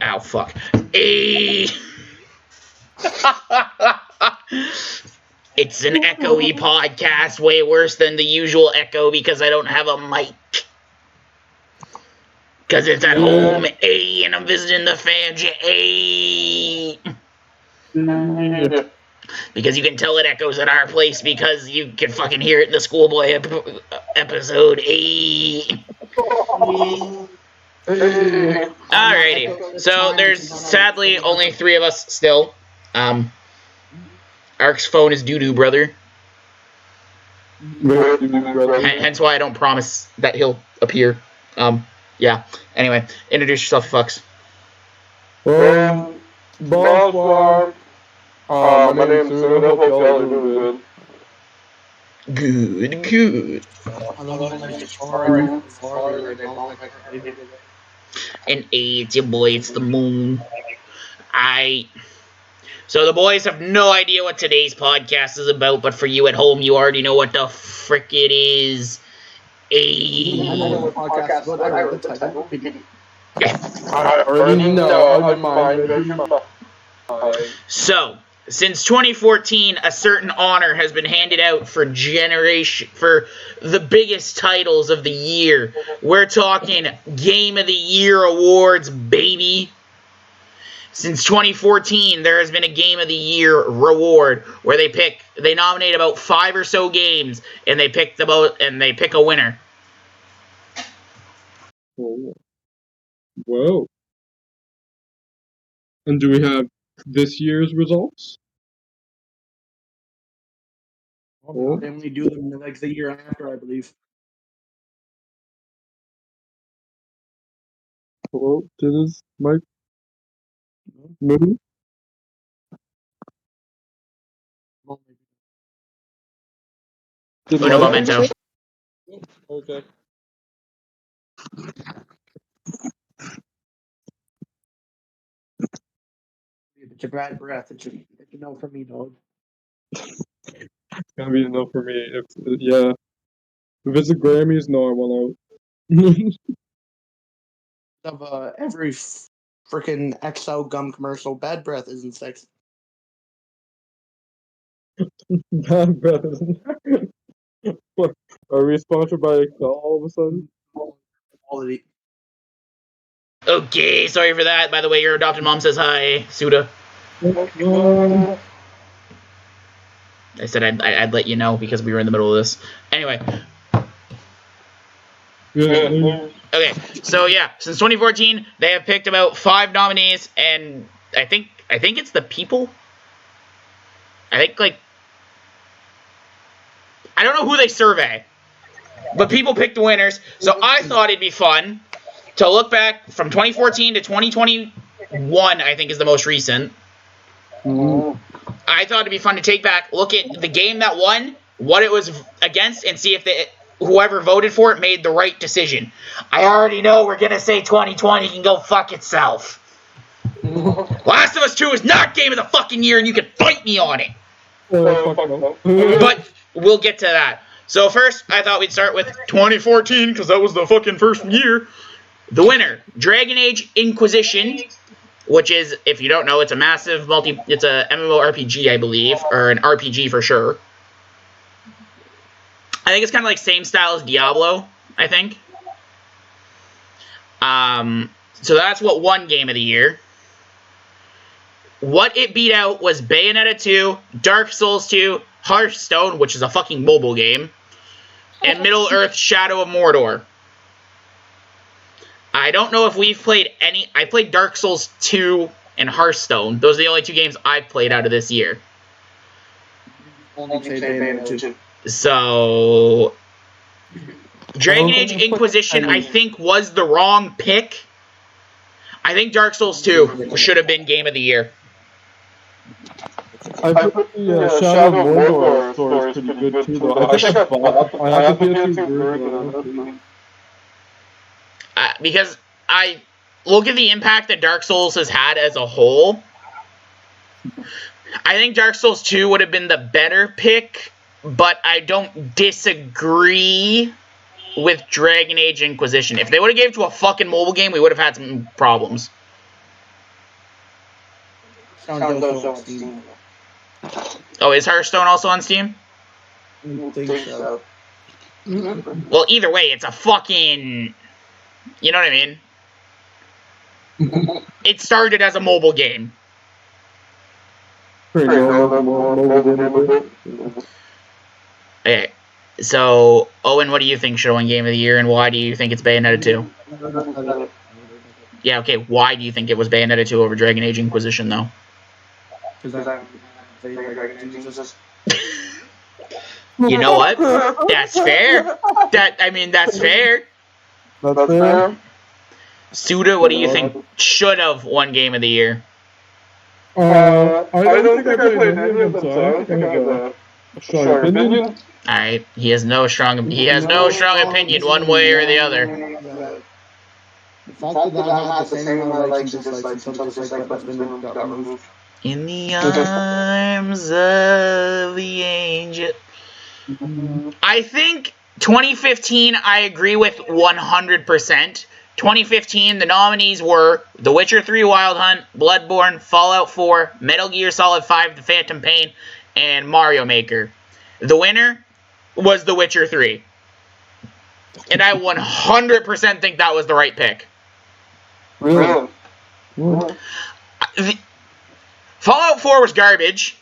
Ow, fuck. It's an echoey podcast, way worse than the usual echo because I don't have a mic. Because it's at home, and I'm visiting the family, Because you can tell it echoes at our place because you can fucking hear it in the schoolboy episode, Alrighty, so there's sadly only 3 of us still. Ark's phone is doo-doo, brother. Hence why I don't promise that he'll appear. Yeah. Anyway, introduce yourself, fucks. Bonsoir. My name's Suda. Hope y'all are doing good. Good. And it's your boy, it's the moon. So the boys have no idea what today's podcast is about, but for you at home, you already know what the frick it is. I already know. So, since 2014, a certain honor has been handed out for the biggest titles of the year. We're talking Game of the Year awards, baby. Since 2014, there has been a Game of the Year reward where they nominate about 5 or so games and they pick a winner. Whoa. And do we have this year's results? Well, then we do them like the year after, I believe. Hello, this is Mike. Maybe? Uno momento. Okay. It's a bad breath. It's a no for me, dog. It's gonna be a no for me. If it's the Grammys, no, I want out. Of every freaking XO gum commercial, bad breath isn't sexy. Bad breath. What? Are we sponsored by Excel all of a sudden? Quality. Okay, sorry for that. By the way, your adopted mom says hi, Suda. I said I'd let you know because we were in the middle of this. Anyway. Okay, so yeah, since 2014, they have picked about 5 nominees, and I think it's the people. I don't know who they survey, but people pick the winners. So I thought it'd be fun to look back from 2014 to 2021. I think is the most recent. I thought it'd be fun to look at the game that won, what it was against, and see if whoever voted for it made the right decision. I already know we're gonna say 2020 can go fuck itself. Last of Us 2 is not game of the fucking year, and you can fight me on it. But we'll get to that. So first, I thought we'd start with 2014, because that was the fucking first year. The winner, Dragon Age Inquisition, which is, if you don't know, it's a massive it's a MMORPG, I believe, or an RPG for sure. I think it's kind of like same style as Diablo, I think. So that's what won Game of the Year. What it beat out was Bayonetta 2, Dark Souls 2, Hearthstone, which is a fucking mobile game, and Middle-earth Shadow of Mordor. I don't know if we've played any... I played Dark Souls 2 and Hearthstone. Those are the only 2 games I've played out of this year. So... Dragon Age Inquisition, I think, was the wrong pick. I think Dark Souls 2 should have been Game of the Year. I put the Shadow of Mordor story is pretty good too, though. I think I have the PS2 version. Because I look at the impact that Dark Souls has had as a whole. I think Dark Souls 2 would have been the better pick, but I don't disagree with Dragon Age Inquisition. If they would have gave it to a fucking mobile game, we would have had some problems. Sounds also on Steam. Oh, is Hearthstone also on Steam? I think so. Well, either way, it's a fucking... You know what I mean? It started as a mobile game. Okay. So, Owen, what do you think should win Game of the Year, and why do you think it's Bayonetta 2? Yeah, okay, why do you think it was Bayonetta 2 over Dragon Age Inquisition, though? Because I played Dragon Jesus. You know what? That's fair. That's fair. That's fair. Suda, what do you think should have won Game of the Year? I don't think I played any of them, so I don't think I have a strong opinion. Alright, he has no strong opinion one way or the other. The fact that I had the same amount of likes and dislikes until the dislike button got removed. In the arms of the angel. I think 2015, I agree with 100%. 2015, the nominees were The Witcher 3 Wild Hunt, Bloodborne, Fallout 4, Metal Gear Solid 5 The Phantom Pain, and Mario Maker. The winner was The Witcher 3. And I 100% think that was the right pick. Really? Fallout 4 was garbage.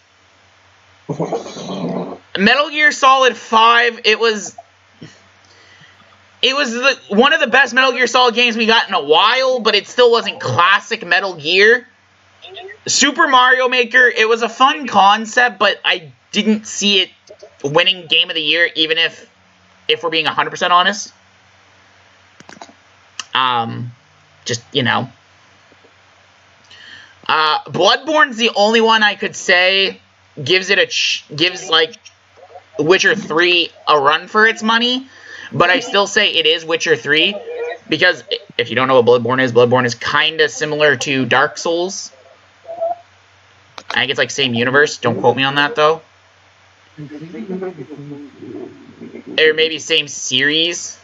Metal Gear Solid 5, it was one of the best Metal Gear Solid games we got in a while, but it still wasn't classic Metal Gear. Super Mario Maker, it was a fun concept, but I didn't see it winning Game of the Year, even if we're being 100% honest. Just, you know. Bloodborne's the only one I could say gives like Witcher 3 a run for its money, but I still say it is Witcher 3 because if you don't know what Bloodborne is kind of similar to Dark Souls. I think it's like same universe. Don't quote me on that though. Or maybe same series.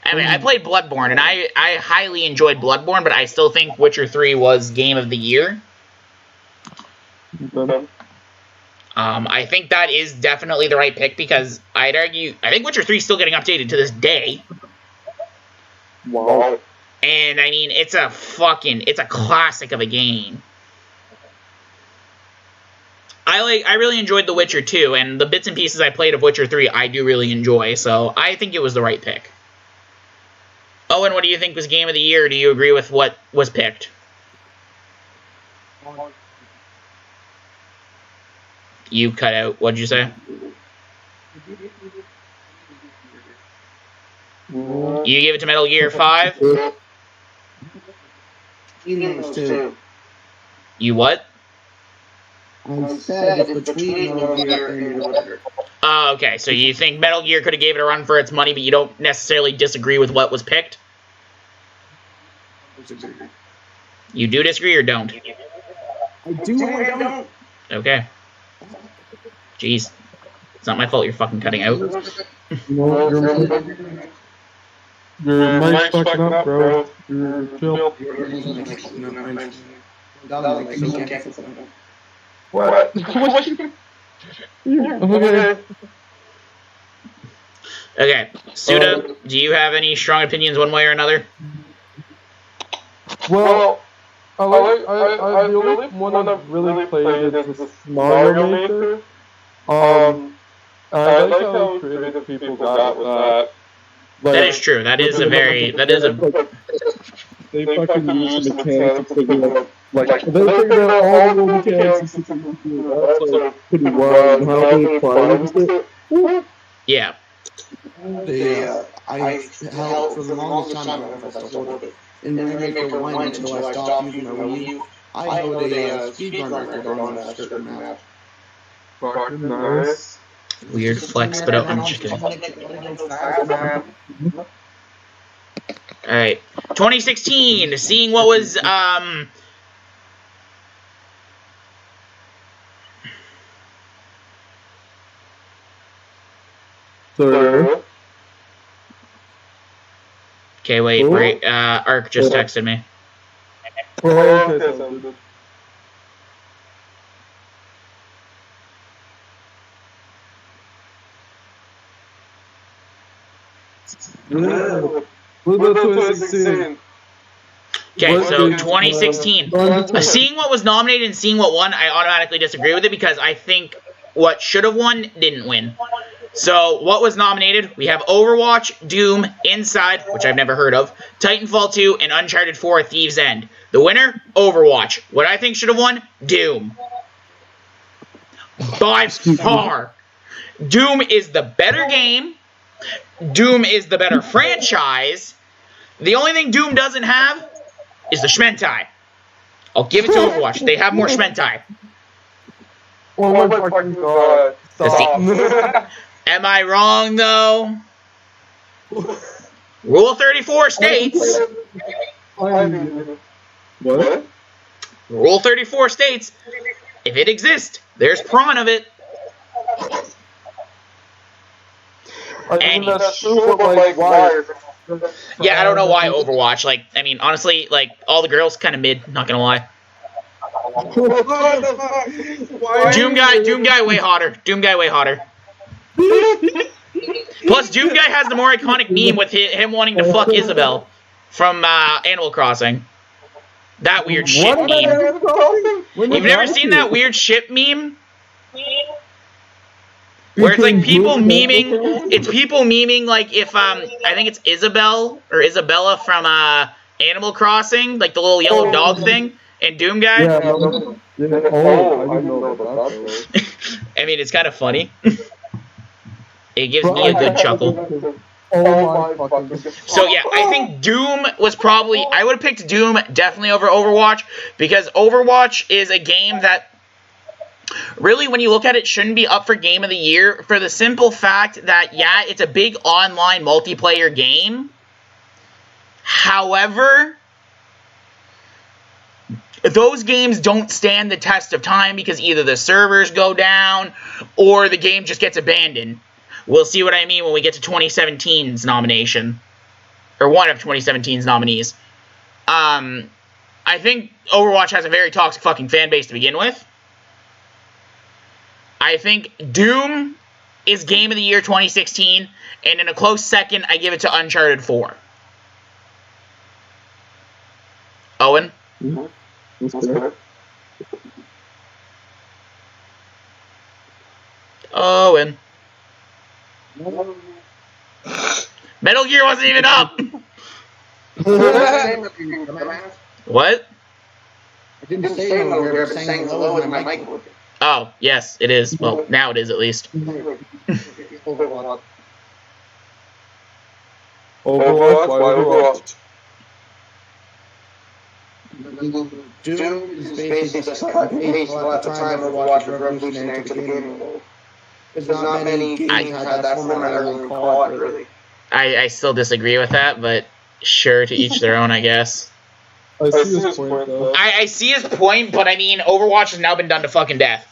I mean, I played Bloodborne, and I highly enjoyed Bloodborne, but I still think Witcher 3 was Game of the Year. I think that is definitely the right pick, because I'd argue... I think Witcher 3 is still getting updated to this day. Wow. And, I mean, it's a classic of a game. I really enjoyed The Witcher 2, and the bits and pieces I played of Witcher 3, I do really enjoy, so I think it was the right pick. Owen, what do you think was Game of the Year? Do you agree with what was picked? You cut out. What'd you say? You give it to Metal Gear 5? You what? I said it's between Metal Gear and Witcher. Okay, so you think Metal Gear could have gave it a run for its money, but you don't necessarily disagree with what was picked? You do disagree or don't? I do or I don't. Okay. Jeez. It's not my fault you're fucking cutting out. No, your mic's fucking up, bro. You're chill. What? Okay. Okay. Suda, do you have any strong opinions one way or another? Well, the only one I've really played is this Mario Maker. I like how creative people got with that. That is true. That is a... They fucking use the mechanics to figure out, they figured out all the mechanics and that's pretty wild, and how they apply it. Yeah. I held for the longest time I still hold it. In Maker 1 until I stopped using my Wii U, I held a speedrun record on a certain map. Fucking nice. Weird flex, but I'm just kidding. Alright. 2016, seeing what was, Sir? Okay, wait, Ark just texted me. Oh, okay, sounds good. Yeah. What about 2016? Okay, What so is, 2016. Seeing what was nominated and seeing what won, I automatically disagree with it because I think what should have won didn't win. So, what was nominated? We have Overwatch, Doom, Inside, which I've never heard of, Titanfall 2, and Uncharted 4: Thieves' End. The winner? Overwatch. What I think should have won? Doom. By far. Doom is the better game. Doom is the better franchise. The only thing Doom doesn't have is the Shmentai. I'll give it to Overwatch. They have more Shmentai. oh my fucking god. Stop. Am I wrong, though? Rule 34 states... What? Rule 34 states, if it exists, there's prawn of it. I mean, that's true, but like, why? Yeah, I don't know why Overwatch. Like, I mean, honestly, like, all the girls kind of mid, not gonna lie. Doom guy way hotter. Doom guy way hotter. Plus, Doom guy has the more iconic meme with him wanting to fuck Isabel from Animal Crossing. That weird shit meme. You've never seen that weird shit meme? Where it's like people memeing, it's people memeing like if, I think it's Isabel or Isabella from Animal Crossing, like the little yellow dog thing, and Doom guy. Yeah, oh, I didn't know about that. I mean, it's kind of funny. It gives me a good chuckle. Oh my fucking. So yeah, I think Doom was probably, I would have picked Doom definitely over Overwatch, because Overwatch is a game that really, when you look at it, shouldn't be up for Game of the Year for the simple fact that, yeah, it's a big online multiplayer game. However, those games don't stand the test of time because either the servers go down or the game just gets abandoned. We'll see what I mean when we get to 2017's nomination. Or one of 2017's nominees. I think Overwatch has a very toxic fucking fan base to begin with. I think Doom is Game of the Year 2016. And in a close second, I give it to Uncharted 4. Owen? Owen. Metal Gear wasn't even up! What? I didn't say no, we were saying hello when my mic worked. Oh, yes, it is. Well, now it is at least. Overwatch, why Overwatch? Doom is basically just cut and paste. Well, at the time, Overwatch was revolutionary to the gaming world. There's not many games had that format early call it, really. I still disagree with that, but sure, to each their own, I guess. I see his point, though. I see his point, but I mean, Overwatch has now been done to fucking death.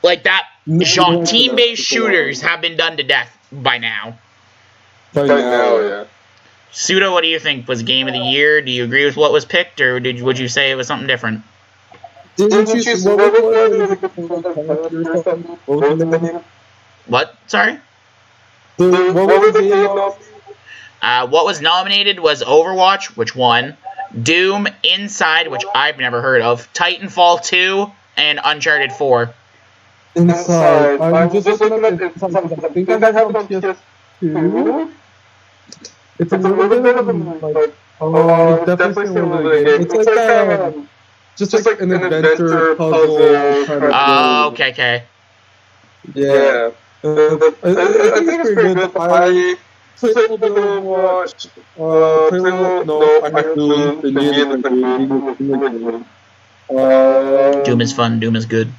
Like, that team-based shooters have been done to death by now. By now, yeah. Suda, what do you think was Game of the Year? Do you agree with what was picked, or would you say it was something different? Didn't you What? Sorry? What was the game of? What was nominated was Overwatch, which won, Doom, Inside, which I've never heard of, Titanfall 2, and Uncharted 4. Inside. I'm just looking at it. I think I have it on PS2. It's a little bit of like, definitely similar game. It's like just like an adventure puzzle kind of Oh, okay. Yeah. I think it's pretty good. I played a little bit of Overwatch. Played a little, no, I have Doom. The game is good. Doom is fun, Doom is good.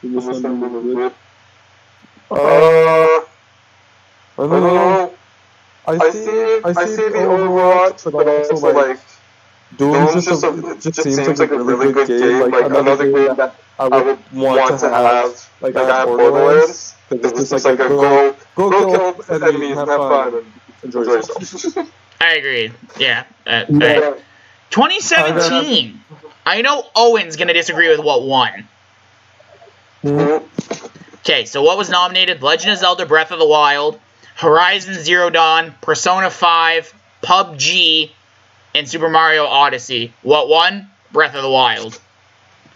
Doom is fun, Doom is good. I don't know. I see the Overwatch, but also like Doom just seems like a really good game. Like another game that I would want to have, like I have Borderlands. It's just like a go kill enemies, have fun, and enjoy yourself. I agree. Yeah. 2017. I know Owen's gonna disagree with what won. Okay, so what was nominated? Legend of Zelda: Breath of the Wild, Horizon Zero Dawn, Persona 5, PUBG, and Super Mario Odyssey. What won? Breath of the Wild.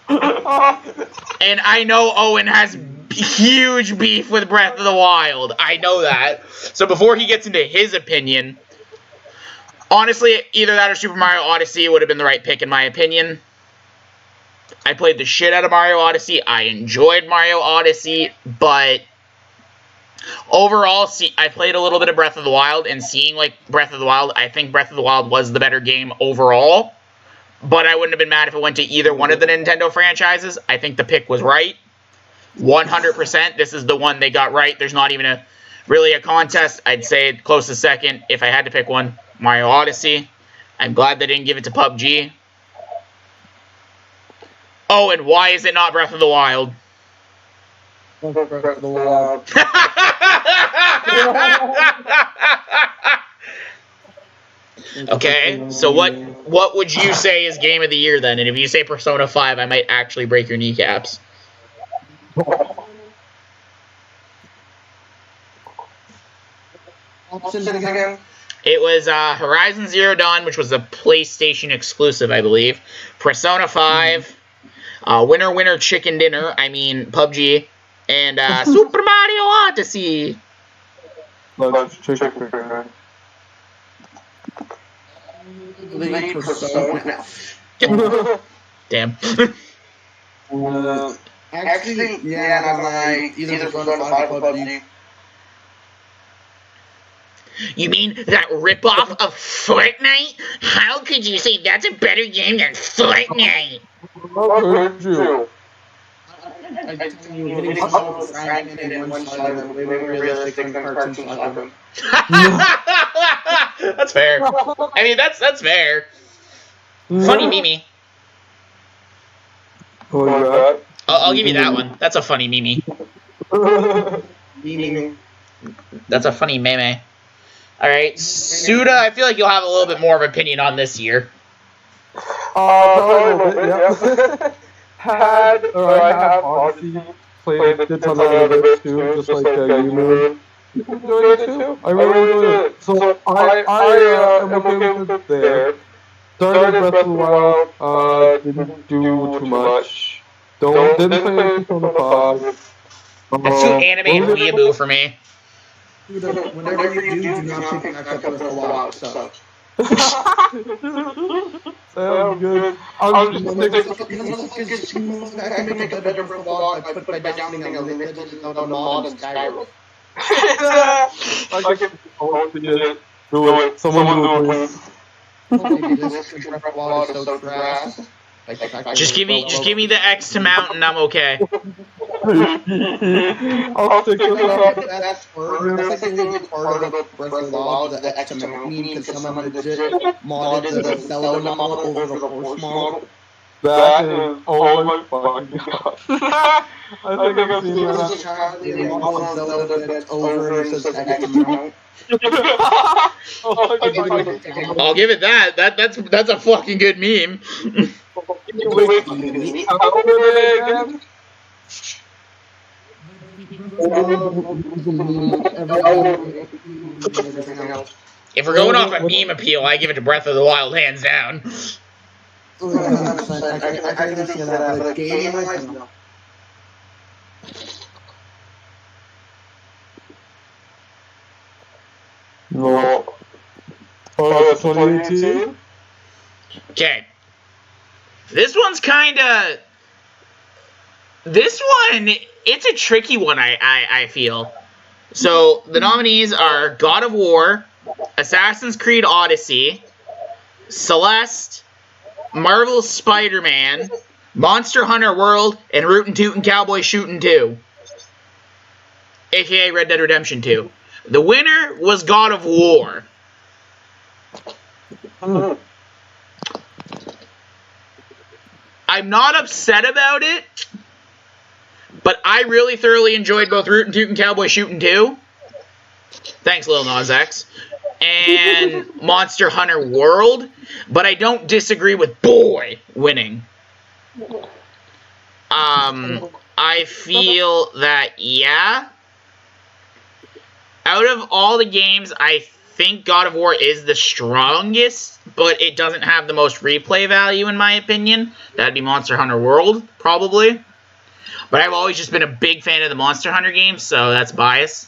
And I know Owen has huge beef with Breath of the Wild. I know that. So before he gets into his opinion, honestly, either that or Super Mario Odyssey would have been the right pick in my opinion. I played the shit out of Mario Odyssey. I enjoyed Mario Odyssey, but overall, I played a little bit of Breath of the Wild, and seeing like Breath of the Wild, I think Breath of the Wild was the better game overall. But I wouldn't have been mad if it went to either one of the Nintendo franchises. I think the pick was right. 100%. This is the one they got right. There's not even really a contest. I'd say closest second, if I had to pick one, Mario Odyssey. I'm glad they didn't give it to PUBG. Oh, and why is it not Breath of the Wild? Breath of the Wild. Okay, so what would you say is Game of the Year then? And if you say Persona 5, I might actually break your kneecaps. Options again? It was Horizon Zero Dawn, which was a PlayStation exclusive, I believe. Persona 5, Winner Winner Chicken Dinner, I mean PUBG, and Super Mario Odyssey. Persona. Damn. Actually, yeah, not like either Persona 5 or PUBG. You mean that ripoff of Fortnite? How could you say that's a better game than Fortnite? I tell you, hitting someone with a frying pan in one side is way more realistic than cartoon slapping. That's fair. I mean, that's fair. Funny Mimi. I'll give you that one. That's a funny Mimi. Meaning, That's a funny meme. Alright, Suda, I feel like you'll have a little bit more of an opinion on this year. Probably a little bit, yeah. I have Odyssey, played a ton of it too, just like you moon. Enjoyed it too. I really enjoyed it. So I am okay with it there. Started Breath of the Wild, didn't do too much. Didn't play any Persona 5. That's too animated weeaboo for me. whenever you do not pick back up Breath of the Wild stuff. Sounds good. I'm just I can make a better Breath of the Wild by downloading a limited mod in Skyrim. I can do it. Someone do it, please. Maybe this Breath of the Wild is so trash. Just give me the X to mountain, I'm okay. I'll stick with that. That's like the only part of the Breath of the Wild, the X to mountain, because someone legit modded the Zelda model over the horse model. That is, oh my fucking god. I think I've seen that. The model of Zelda that's over and it says X to mount. I'll give it that. That's a fucking good meme. Wait, how old are they again? If we're going off a meme appeal, I give it to Breath of the Wild, hands down. I can understand that, but game wise, no. No. Oh, that's 2018? Okay. This one's kinda... This one, it's a tricky one, I feel. So, the nominees are God of War, Assassin's Creed Odyssey, Celeste, Marvel's Spider-Man, Monster Hunter World, and Rootin' Tootin' Cowboy Shootin' 2. AKA Red Dead Redemption 2. The winner was God of War. I'm not upset about it, but I really thoroughly enjoyed both Rootin' Tootin' Cowboy Shootin' 2. Thanks, Lil Nas X. And Monster Hunter World, but I don't disagree with Boy winning. I feel that, yeah. out of all the games, I think God of War is the strongest, but it doesn't have the most replay value in my opinion. That'd be Monster Hunter World, probably. But I've always just been a big fan of the Monster Hunter games, so that's bias.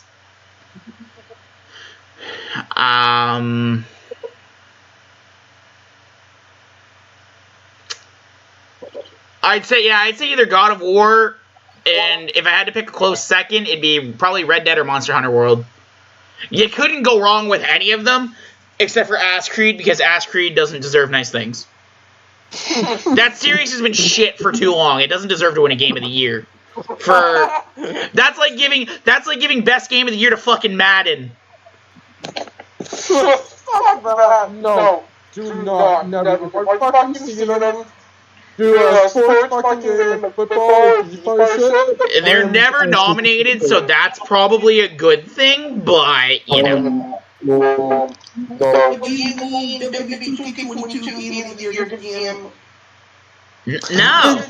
I'd say either God of War, and if I had to pick a close second, it'd be probably Red Dead or Monster Hunter World. You couldn't go wrong with any of them, except for Ass Creed, because Ass Creed doesn't deserve nice things. That series has been shit for too long. It doesn't deserve to win a Game of the Year. That's like giving best Game of the Year to fucking Madden. Fuck that. No. Do not. Never. Fucking seeing them do a sports fucking game like football and FIFA shit. They're never nominated, so that's probably a good thing, but, you know. No. What do you mean WWE 2K22 Game of the Year game? No.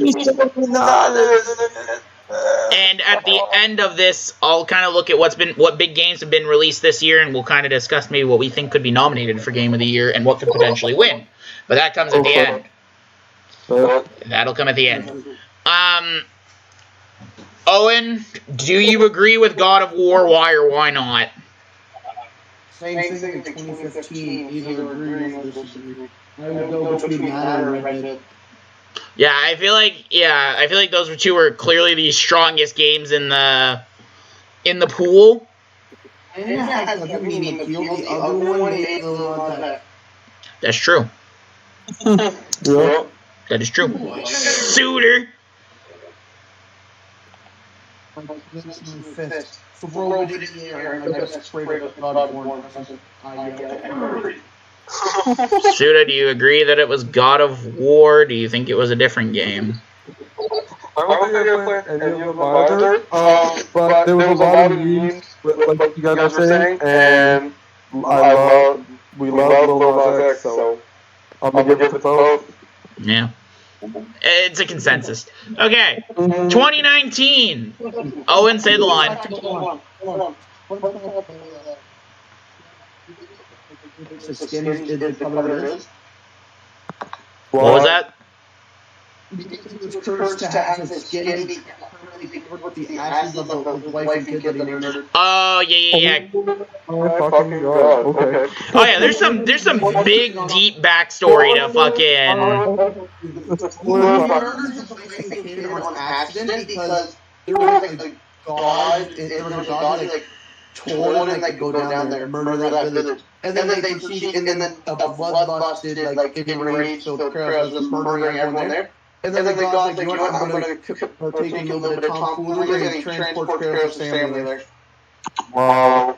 And at the end of this, I'll kind of look at what big games have been released this year, and we'll kind of discuss maybe what we think could be nominated for Game of the Year and what could potentially win. But that comes at the end. That'll come at the end. Owen, do you agree with God of War? Why or why not? Same thing in 2015. Either agree or disagree. I would go between that and Red Dead. Yeah, I feel like those two were clearly the strongest games in the pool. And it has a meaning appeal. The other one made it a little better. That's true. Yeah. That is true. Suitor. This is my fist. Throw it in the air and I got sprayed with God of War. Suda, do you agree that it was God of War? Do you think it was a different game? I don't think I played any of them either, but there was a lot of memes, like you guys were saying, and we love Lil Nas X, so I'm gonna give it to both. Yeah. It's a consensus. Okay. 2019. Owen, say the line. What was that? Because he was cursed to have his skin be covered with the ashes of the wife and kid that he murdered. Oh, yeah. Oh, fucking God. Okay. Oh, yeah, there's some big, deep backstory to fucking... Accident because there was a god, there was a god who told him to go down there and murder that village. And then they proceeded, and then a bloodlust did enraged, so Kratos was murdering everyone there. And then the god's like, you know what, I'm going to partake in a little bit of tomfoolery and transport Kratos' family there. Wow.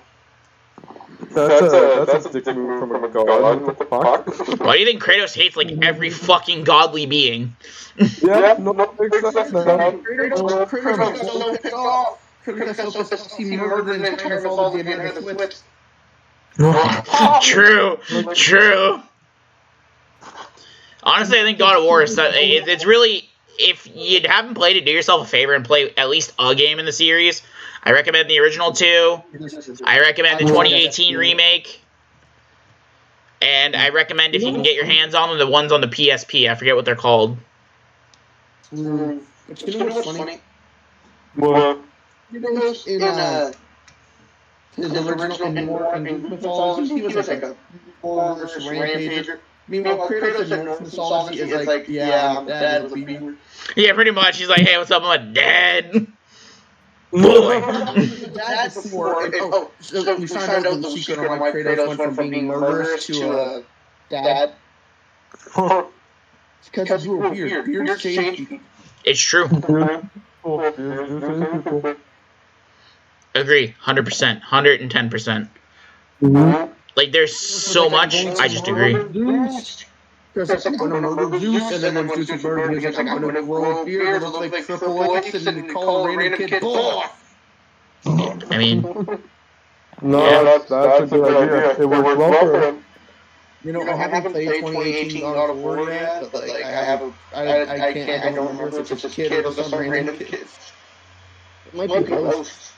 That's a dick move from a god. What the fuck? Why do you think Kratos hates, like, every fucking godly being? Yeah, no, makes sense now. Kratos got so pissed off. Kratos got so pissed off, he murdered an entire village of the Swiss. True. Honestly, I think God of War is... It's really... If you haven't played it, do yourself a favor and play at least a game in the series. I recommend the original 2. I recommend the 2018 remake. And I recommend, if you can get your hands on them, the ones on the PSP. I forget what they're called. But you know what's funny? What? You know, in his original Norse mythology, he was like a Norse rampager. Meanwhile, Kratos in Norse mythology is like, yeah, my dad was a beaver. Yeah, pretty much. He's like, hey, what's up? I'm a dad. Boy. Dad before. So we found out the secret on why Kratos went from being murderous to dad. Because you were weird. Beards changed. It's true. Agree. 100%. 110%. Like, there's so much. I just agree. Zeus, and then when Zeus murdered, he was like, I'm going to grow a beard that looks like Triple X and call a random kid boss. I mean... No, that's a good idea. It worked well for him. You know, I haven't played 2018 God of War yet, but like, I don't remember if it's a kid or some random kid. It might be Ghost.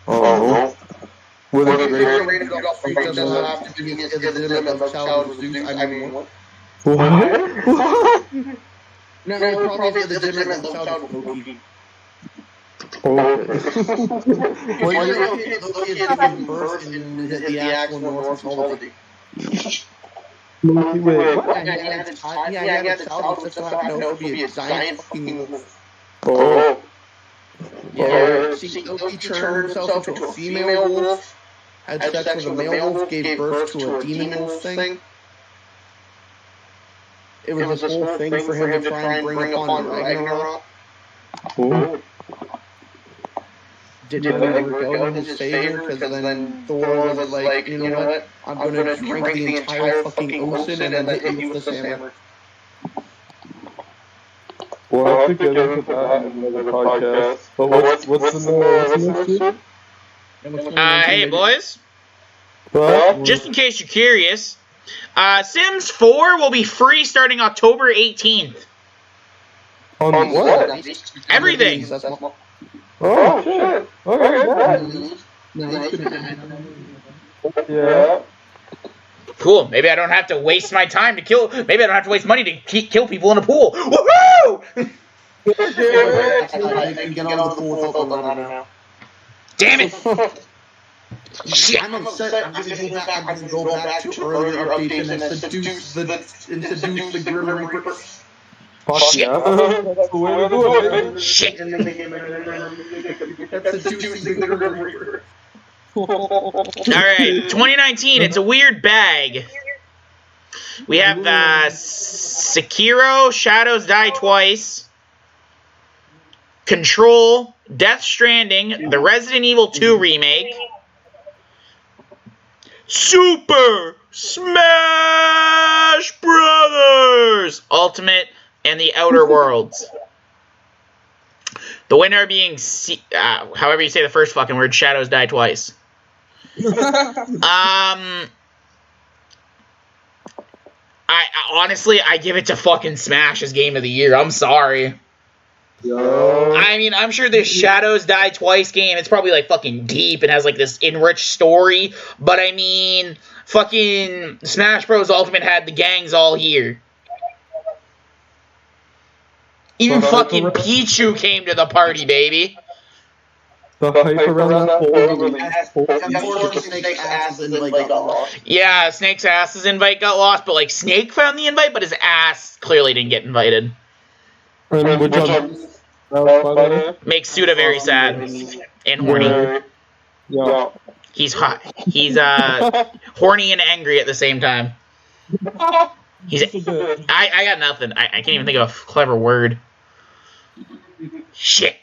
Oh. With Well, a if great. you're ready to drop straight, doesn't have to be a legitimate love child of Zeus. I mean, what? What? No, it probably is a legitimate love child of Loki. Okay. If you're okay, Loki is giving birth in the actual Norse mythology. Wait, what? Yeah, he had a child, which just so happened to also be a giant fucking wolf. Oh. Yeah, see, Loki turned himself into a female wolf, had sex with a male wolf, gave birth to a demon wolf thing. It was this whole thing for him to try and bring upon Ragnarok. Oh. Didn't really work out in his favor, because then Thor was like, you know what, I'm gonna drink the entire fucking ocean and then hit you with this hammer. We'll have to get into that in another podcast. But what's the next year? Hey, boys. What? Just in case you're curious, Sims 4 will be free starting October 18th. On what? Everything. Oh, shit. Okay, yeah. Cool. Maybe I don't have to waste my time to kill. Maybe I don't have to waste money to kill people in a pool. Woohoo! Damn it! Shit. I'm upset. I'm gonna go back to earlier updates and seduce the Grim Reaper. Fuck yeah. That's the way to do it, baby. Shit. That's seducing the Grim Reaper. Alright, 2019, it's a weird bag. We have Sekiro, Shadows Die Twice, Control, Death Stranding, the Resident Evil 2 remake, Super Smash Brothers Ultimate, and The Outer Worlds. The winner being, however you say the first fucking word, Shadows Die Twice. I honestly, I give it to fucking Smash as Game of the Year. I'm sorry. Yo. I mean, I'm sure this Shadows Die Twice game, it's probably like fucking deep and has like this enriched story. But I mean, fucking Smash Bros. Ultimate had the gangs all here. Even fucking Pichu came to the party, baby. The hype around that Yeah, Snake's ass's invite got lost, but like Snake found the invite, but his ass clearly didn't get invited. Makes Suda very sad and horny. Yeah. He's hot. He's horny and angry at the same time. He's. I got nothing. I can't even think of a clever word. Shit.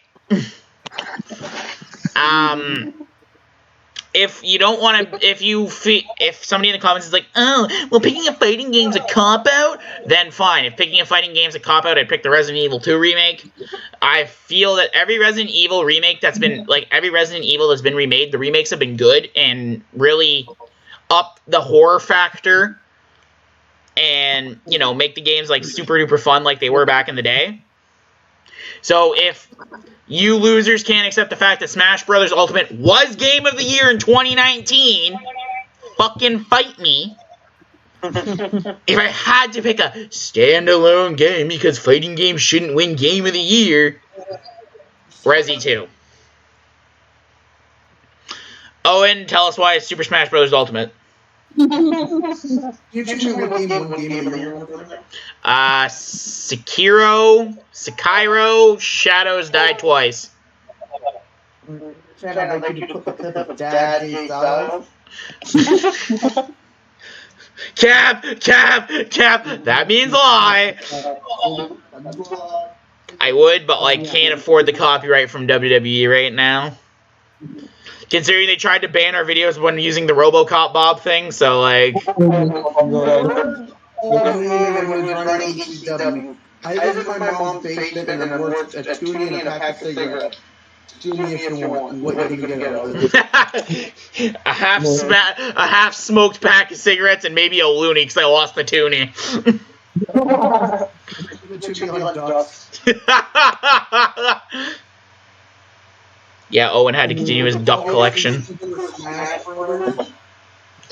If you don't want to, if somebody in the comments is like, oh, well, picking a fighting game's a cop-out, then fine. If picking a fighting game's a cop-out, I'd pick the Resident Evil 2 remake. I feel that every Resident Evil remake that's been, like, every Resident Evil that's been remade, the remakes have been good and really up the horror factor and, you know, make the games, like, super-duper fun like they were back in the day. So if you losers can't accept the fact that Smash Bros. Ultimate was Game of the Year in 2019, fucking fight me. If I had to pick a standalone game because fighting games shouldn't win Game of the Year, Resi 2. Owen, tell us why it's Super Smash Bros. Ultimate. Sekiro, Shadows Die Twice. Cap, that means lie. I would, but like can't afford the copyright from WWE right now. Considering they tried to ban our videos when using the RoboCop Bob thing, so like. I live in my mom's basement and I'm worth a toonie and a pack of cigarettes. Sue me if you want. What are you gonna get out of it? A half-smoked pack of cigarettes and maybe a loony because I lost the toonie. Yeah, Owen had to continue his duck collection.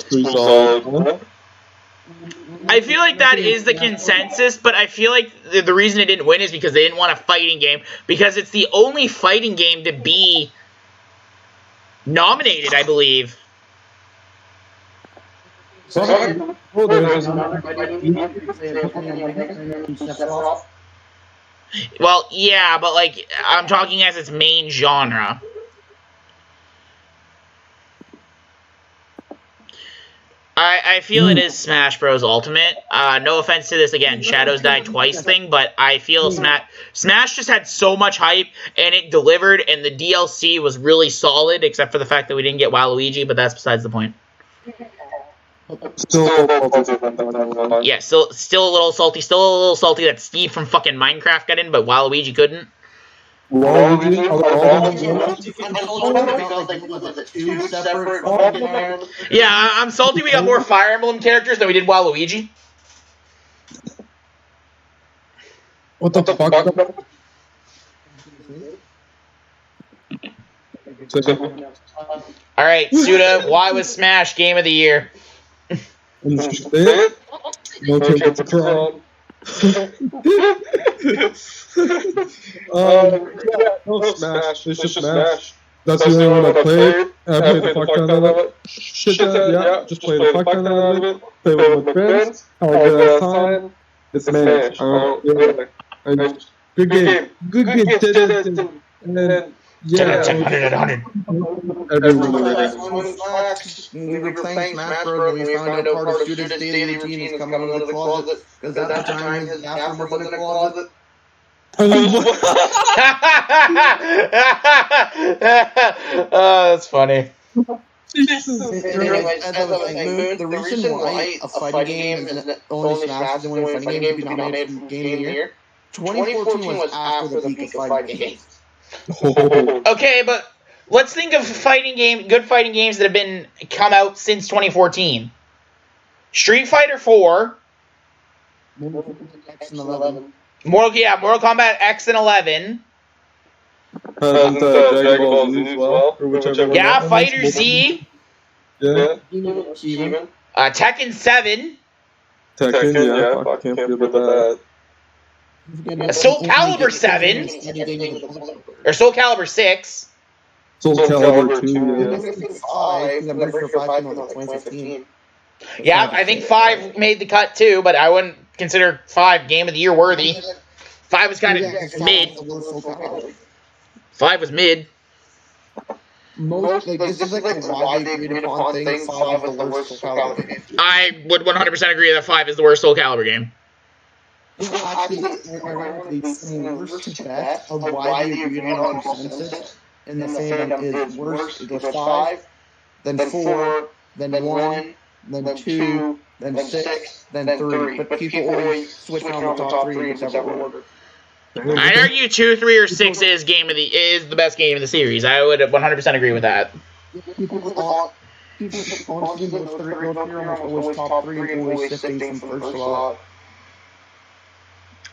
Pretty solid. I feel like that is the consensus, but I feel like the reason it didn't win is because they didn't want a fighting game, because it's the only fighting game to be nominated, I believe. Well, yeah, but like I'm talking as its main genre. I feel it is Smash Bros. Ultimate. No offense to this, again, Shadows Die Twice thing, but I feel Smash just had so much hype, and it delivered, and the DLC was really solid, except for the fact that we didn't get Waluigi, but that's besides the point. Yeah, still a little salty. Still a little salty that Steve from fucking Minecraft got in, but Waluigi couldn't. Yeah, I'm salty we got more Fire Emblem characters than we did Waluigi. What the fuck? Alright, Suda, why was Smash Game of the Year? No chance to crowd. No Smash. It's just Smash. That's the only one I played. I played the fuck ton of it. Shit, yeah. Just play the fuck ton of it. Play with my friends. Have a good time. It's Smash. Good game. Good game. And then, yeah. 100 out of 100. We were playing Smash Bros. And we found out part of Student's daily routine is coming out of the closet. Because at the time his bathroom was in the closet. Oh, that's funny. Anyways, as I was saying, Moon, the reason why a fighting game is only Smash is the only fighting game to be nominated for Game of the Year, 2014 was after the peak of fighting games. Okay, but let's think of good fighting games that have been come out since 2014. Street Fighter 4. Mortal Kombat X and 11. Dragon Ball Z as well, or whichever. Yeah, Fighter Z. Yeah. Tekken 7. Tekken, yeah. Fuck, can't forget about that. Soul Calibur 7. Or Soul Calibur 6. Soul Calibur 2, yeah. Yeah, I think 5 made the cut too, but I wouldn't consider 5 Game of the Year worthy. 5 was kind of mid. 5 was mid. This is like a widely agreed upon thing. 5 was the worst Soul Calibur game. I would 100% agree that 5 is the worst Soul Calibur game. Actually, the worst bet of widely agreed on consensus in the fandom is worst equals 5, then 4, then 1, then 2, then 6, then 3. But people always switch around the top 3 in whichever order. I'd argue 2, 3, or 6 is the best game in the series. I would 100% agree with that. People honestly those 3 almost always top 3 and always sifting from first slot.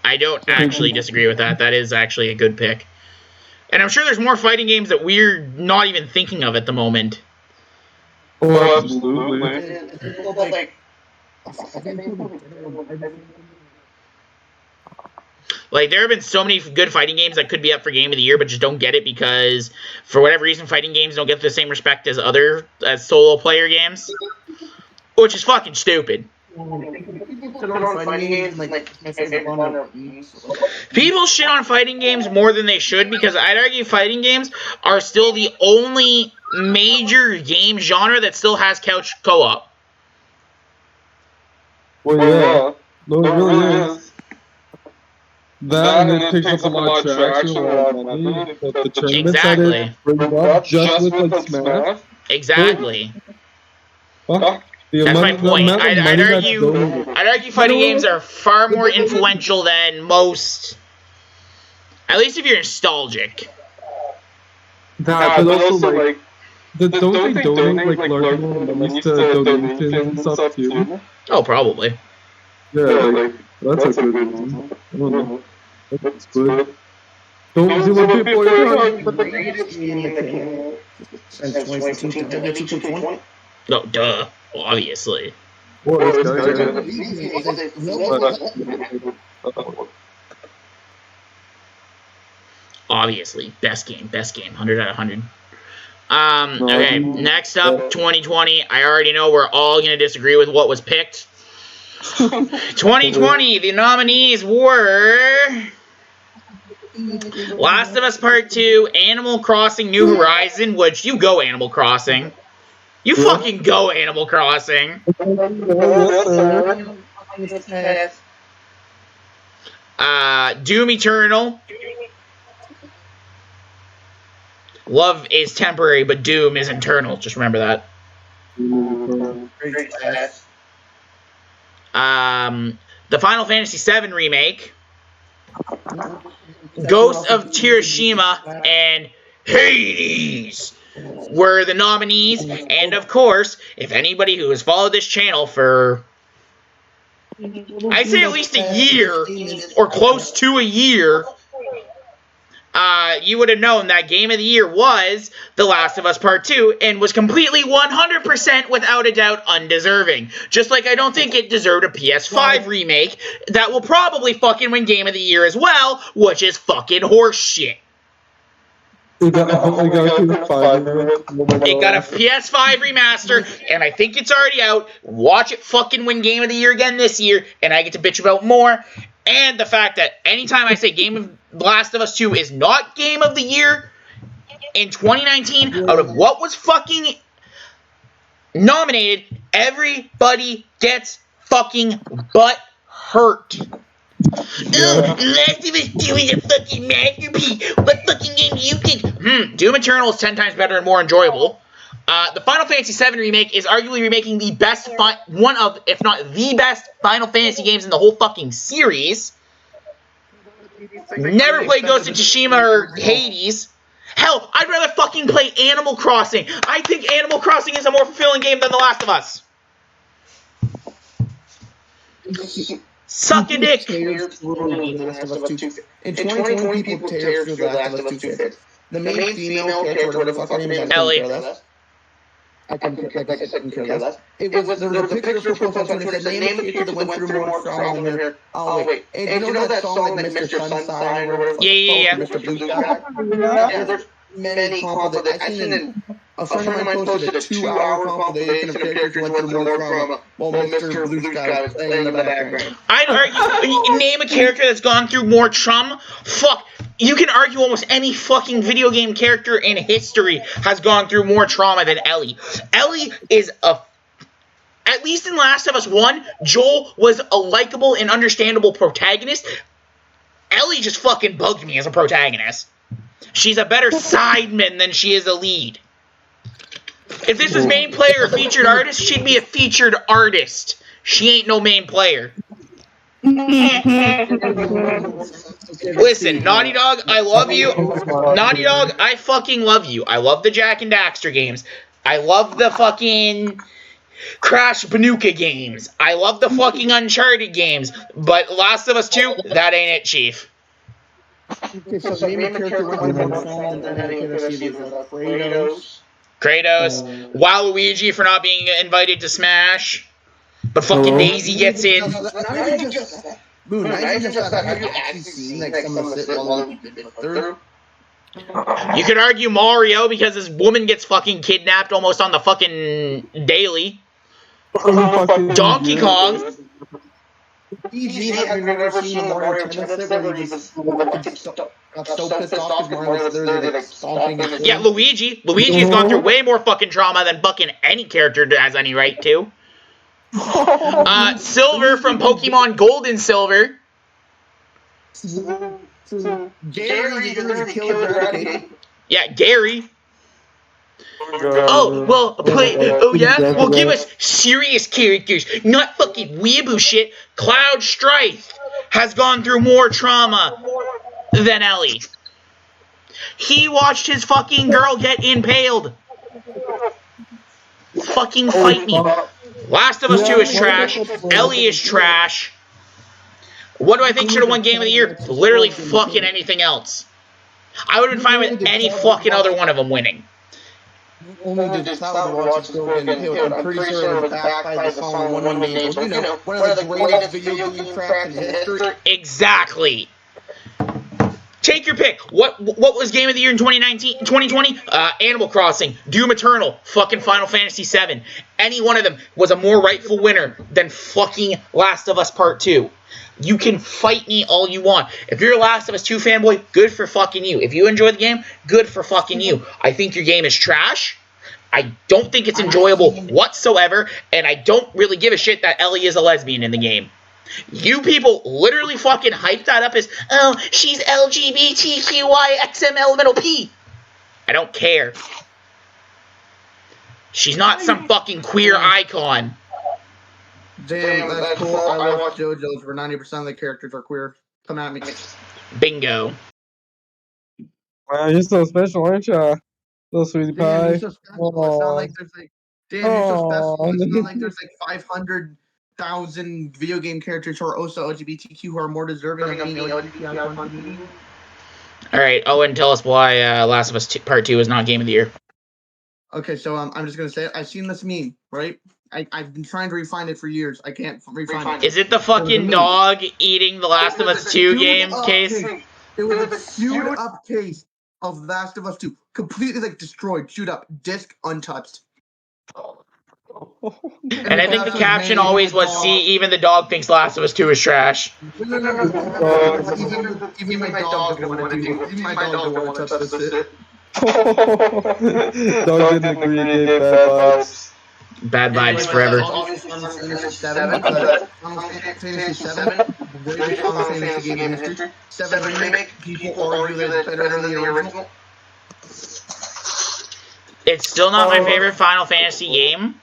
I don't actually disagree with that. That is actually a good pick. And I'm sure there's more fighting games that we're not even thinking of at the moment. Oh, absolutely. Like, there have been so many good fighting games that could be up for Game of the Year, but just don't get it because, for whatever reason, fighting games don't get the same respect as solo player games. Which is fucking stupid. People shit on fighting games more than they should, because I'd argue fighting games are still the only major game genre that still has couch co-op. Well, yeah. No, it really is. That and it takes up a lot of traction, a lot of money, but the tournaments that it brings up just with like Smash. Exactly. Fuck. That's my point. I'd argue fighting games are far more influential than most. At least if you're nostalgic. That, but also like, don't they donate like large amount of money to donations and stuff too? Oh, probably. Yeah, like that's a good one. I don't know. That's good. Don't do what people are doing. Greatest game that came out since 2014. Can I get 2.20? No, duh. Obviously. Well, it's What Obviously. Best game. 100 out of 100. Okay, next up, 2020. I already know we're all going to disagree with what was picked. 2020, the nominees were Last of Us Part 2, Animal Crossing New Horizon, which you go Animal Crossing. You fucking go Animal Crossing. Doom Eternal. Love is temporary, but Doom is eternal. Just remember that. The Final Fantasy VII Remake. Ghost of Tsushima and Hades were the nominees. And of course, if anybody who has followed this channel for, I'd say at least a year, or close to a year, you would have known that Game of the Year was The Last of Us Part 2 and was completely 100% without a doubt undeserving. Just like I don't think it deserved a PS5 remake that will probably fucking win Game of the Year as well, which is fucking horseshit. It got a PS5 remaster, and I think it's already out. Watch it fucking win Game of the Year again this year, and I get to bitch about more. And the fact that anytime I say Last of Us 2 is not Game of the Year in 2019, out of what was fucking nominated, everybody gets fucking butt hurt. Oh, Last of Us 2 is a fucking masterpiece. What fucking game do you think? Doom Eternal is 10 times better and more enjoyable. The Final Fantasy VII Remake is arguably remaking the best, one of, if not the best, Final Fantasy games in the whole fucking series. Never played Ghost of Tsushima or Hades. Hell, I'd rather fucking play Animal Crossing. I think Animal Crossing is a more fulfilling game than The Last of Us. Suck a dick. In 2020, people tear through The Last of Us 2. The main female character, whatever the fuck her name is, Ellie. I couldn't care less. There was a picture of her profile photo that said, name a character that went through more trauma than her. Oh, wait. And you know that song, like Mr. Sunshine, or whatever? Yeah. Mr. Blue Sky? Yeah, there's many comps that I seen a friend of mine posted a 2-hour compilation of characters who went through more trauma while Mr. Blue Sky was playing in the background. I'd argue, name a character that's gone through more trauma. Fuck. You can argue almost any fucking video game character in history has gone through more trauma than Ellie. Ellie is at least in Last of Us 1, Joel was a likable and understandable protagonist. Ellie just fucking bugged me as a protagonist. She's a better sideman than she is a lead. If this was main player or featured artist, she'd be a featured artist. She ain't no main player. Listen, Naughty Dog, I love you. Naughty Dog, I fucking love you. I love the Jak and Daxter games. I love the fucking Crash Banooka games. I love the fucking Uncharted games. But Last of Us 2, that ain't it, Chief. Okay, so name a character with more trauma than any character I've seen. Kratos. Waluigi for not being invited to Smash. But fucking Daisy gets in. Not even just that. Moon, not even just that. Have you actually seen like some of the shit while we've been through? You could argue Mario because this woman gets fucking kidnapped almost on the fucking daily. Donkey Kong. EG, have you never seen a Mario tennis where he just got so pissed off because Mario was literally like stomping his Yeah, Luigi. Luigi has gone through way more fucking trauma than fucking any character has any right to. Silver from Pokemon Gold and Silver. Gary literally killed Eradicate. Yeah, Gary. Oh, well, oh yeah? Well, give us serious characters, not fucking weeaboo shit. Cloud Strife has gone through more trauma than Ellie. He watched his fucking girl get impaled. Fucking fight me. Last of Us 2 is trash. Ellie is trash. What do I think should have won Game of the Year? Literally fucking anything else. I would have been fine with any fucking other one of them winning. Only did Cloud watch it go again. I'm pretty sure it was backed by the song One Winged Angel. You know, one of the greatest video game tracks in history. Exactly. Take your pick. What was game of the year in 2020? Animal Crossing, Doom Eternal, fucking Final Fantasy VII. Any one of them was a more rightful winner than fucking Last of Us Part 2. You can fight me all you want. If you're a Last of Us 2 fanboy, good for fucking you. If you enjoy the game, good for fucking you. I think your game is trash. I don't think it's enjoyable whatsoever, and I don't really give a shit that Ellie is a lesbian in the game. You people literally fucking hype that up as, oh, she's LGBTQIXMLP. I don't care. She's not some fucking queer icon. Damn, that's cool. I watched JoJo's where 90% of the characters are queer. Come at me. Bingo. Wow, you're so special, aren't you? Little sweetie pie. Damn, you're so special. It's not like there's like, damn, you're so special. It's not like there's like 500,000 video game characters who are also LGBTQ who are more deserving of being LGBTQ. Alright, Owen, tell us why Last of Us Part 2 is not Game of the Year. Okay, so I'm just going to say it. I've seen this meme, right? I've been trying to refine it for years. I can't refine it. Is it the fucking dog eating the Last of Us 2 game case? It was a queued up case of Last of Us 2. Completely like destroyed, chewed up, disc untouched. And I think the caption always was, see, even the dog thinks Last of Us 2 is trash. Even my dog don't want to do it. Even my dog don't want to touch this shit. Dog didn't agree, gave bad vibes. Bad vibes forever. Final Fantasy 7, greatest Final Fantasy game in history. 7 remake, people argue that it's better than the original. It's still not my favorite Final Fantasy game,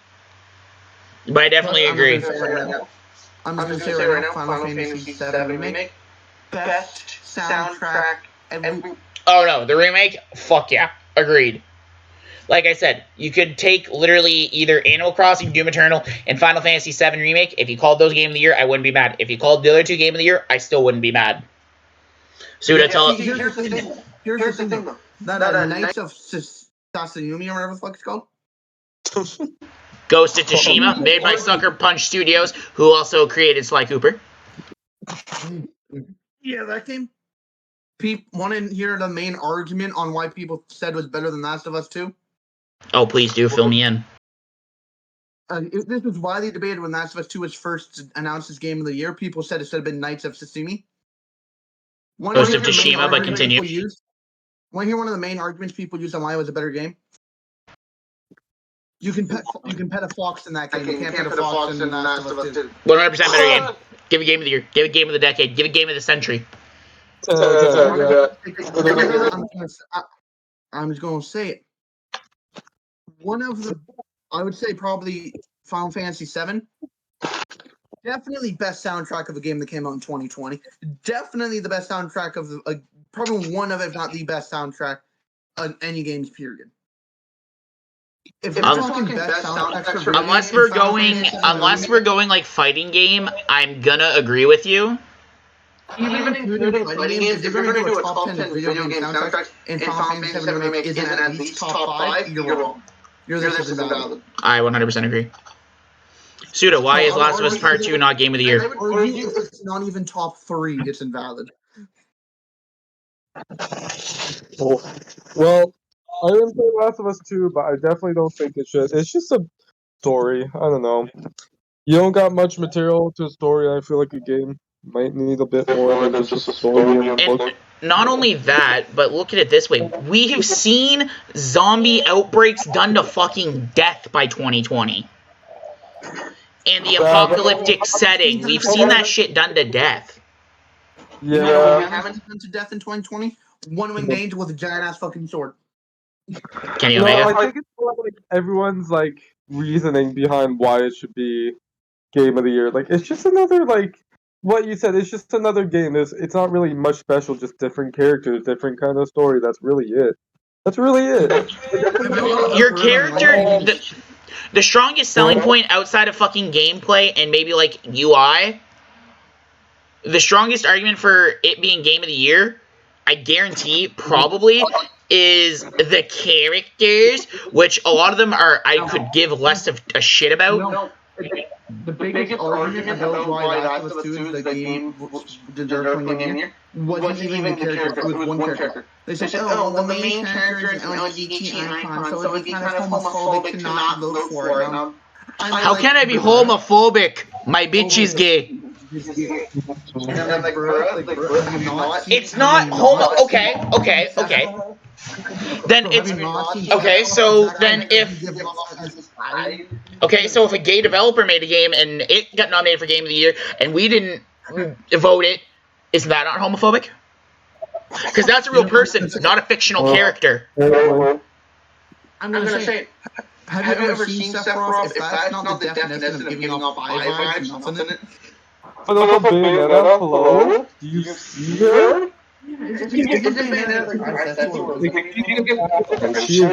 but I definitely agree. I'm just going to say right now, Final Fantasy 7 remake, best soundtrack ever. Oh no, the remake? Fuck yeah. Agreed. Like I said, you could take literally either Animal Crossing, Doom Eternal, and Final Fantasy VII Remake. If you called those Game of the Year, I wouldn't be mad. If you called the other two Game of the Year, I still wouldn't be mad. Suda, tell us. Here's the thing, though. That Knights of Sasayumi, or whatever the fuck it's called. Ghost of Tsushima, made by Sucker Punch Studios, who also created Sly Cooper. Yeah, that game. Want to hear the main argument on why people said it was better than Last of Us 2? Oh, please do, fill me in. This was widely debated when Last of Us 2 was first announced as Game of the Year. People said it should have been Knights of Tsushima. Ghost of Tsushima, but continue. Want to hear one of the main arguments people used on why it was a better game? You can pet a fox in that game. You can't pet a fox in Last of Us 2. 100% better game. Give a Game of the Year. Give a Game of the Decade. Give a Game of the Century. I'm just going to say it. One of the, I would say probably Final Fantasy VII. Definitely best soundtrack of a game that came out in 2020. Definitely the best soundtrack of probably one of, if not the best soundtrack on any games. Period. If unless we're going like fighting game, I'm gonna agree with you. Even including fighting games, if you're going to do a top 10 video game soundtrack and Final Fantasy VII Remake isn't at least top 5, you're wrong. Your list is invalid. I 100% agree. Suda, why is Last of Us Part 2 not Game of the Year? I would argue if it's not even top 3, it's invalid. Well, I didn't play Last of Us 2, but I definitely don't think it should. It's just a story. I don't know. You don't got much material to a story. I feel like a game might need a bit more than just a story and a book. Not only that, but look at it this way. We have seen zombie outbreaks done to fucking death by 2020. And the apocalyptic setting, we've seen that shit done to death. Yeah. You know what haven't done to death in 2020? One Winged Angel with a giant-ass fucking sword. Kenny Omega? I think it's more like everyone's like reasoning behind why it should be Game of the Year. Like, it's just another, like, what you said, it's just another game. It's not really much special, just different characters, different kind of story. That's really it. That's really it. Your character, the strongest selling point outside of fucking gameplay and maybe like UI, the strongest argument for it being Game of the Year I guarantee probably is the characters, which a lot of them are I could give less of a shit about. No, the biggest argument about why Last of Us 2 is the game deserves one game of the year wasn't even the character. It was one character. They said, oh, well, the main character is an LGBT icon, so it'd be kind of homophobic to not vote for it. How can I be homophobic? My bitch is gay. It's not homo. Okay. Then it's okay. So then if so if a gay developer made a game and it got nominated for Game of the Year and we didn't vote it, is that not homophobic? Because that's a real person, not a fictional character. I'm gonna say. Have you ever seen Sephiroth? If that's not the definition of giving off bi vibes, nothing in it. But also Bayonetta, hello? Do you see her? She is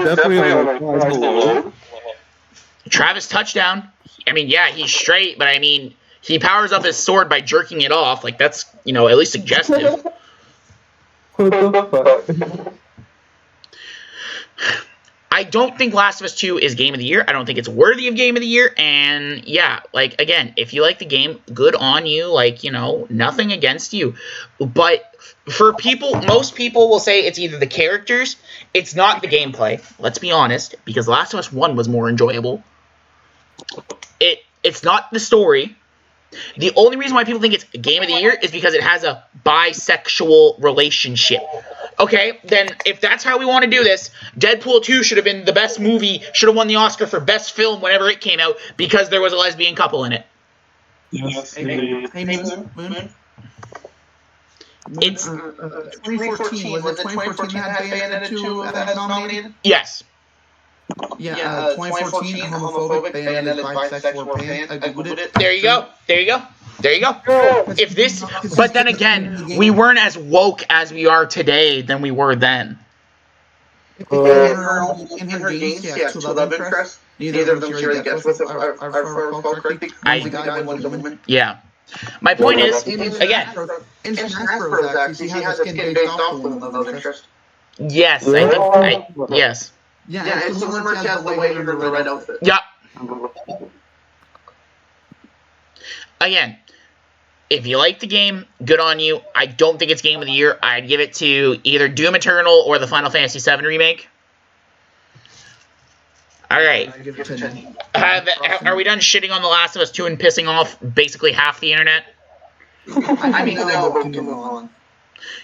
definitely on the prize hello. Travis touchdown. I mean, yeah, he's straight, but I mean, he powers up his sword by jerking it off. Like, that's, at least suggestive. What the fuck? I don't think Last of Us 2 is Game of the Year. I don't think it's worthy of Game of the Year. And, yeah, like, again, if you like the game, good on you. Like, nothing against you. But for people, most people will say it's either the characters, it's not the gameplay. Let's be honest, because Last of Us 1 was more enjoyable. It's not the story. The only reason why people think it's Game of the Year is because it has a bisexual relationship. Okay, then if that's how we want to do this, Deadpool 2 should have been the best movie, should have won the Oscar for best film whenever it came out because there was a lesbian couple in it. Yes, Hey, Moon. It's 2014. Was it 2014 that had Bayonetta 2 nominated? Yes. Yeah, 2014 homophobic Bayonetta bisexual pan. I googled it. There you go. If this, but then again, we weren't as woke as we are today than we were then. In her games, she has two love interests. Neither of them she really gets with correctly. One's a guy, one's a woman. Yeah. My point is, again. In Smash Bros, actually, she has a skin based off the love interest. Yes, yes. Yeah, it's similar to the way of her red outfit. Yeah. Again, if you like the game, good on you. I don't think it's Game of the Year. I'd give it to either Doom Eternal or the Final Fantasy VII Remake. Alright. Are we done shitting on The Last of Us 2 and pissing off basically half the internet? I mean, no.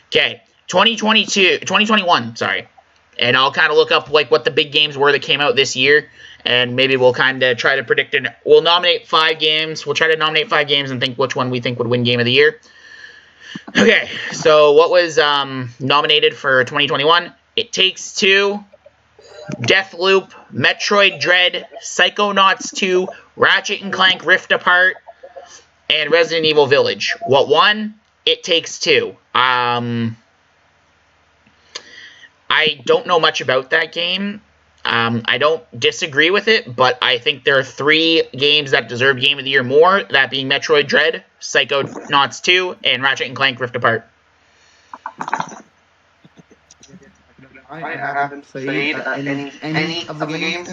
Okay. 2021, sorry. And I'll kind of look up like what the big games were that came out this year. And maybe we'll kind of try to predict it. We'll nominate 5 games. We'll try to nominate 5 games and think which one we think would win Game of the Year. Okay, so what was nominated for 2021? It Takes Two, Deathloop, Metroid Dread, Psychonauts 2, Ratchet & Clank Rift Apart, and Resident Evil Village. What won? It Takes Two. I don't know much about that game. I don't disagree with it, but I think there are 3 games that deserve Game of the Year more, that being Metroid Dread, Psychonauts 2, and Ratchet & Clank Rift Apart. I haven't played any of the games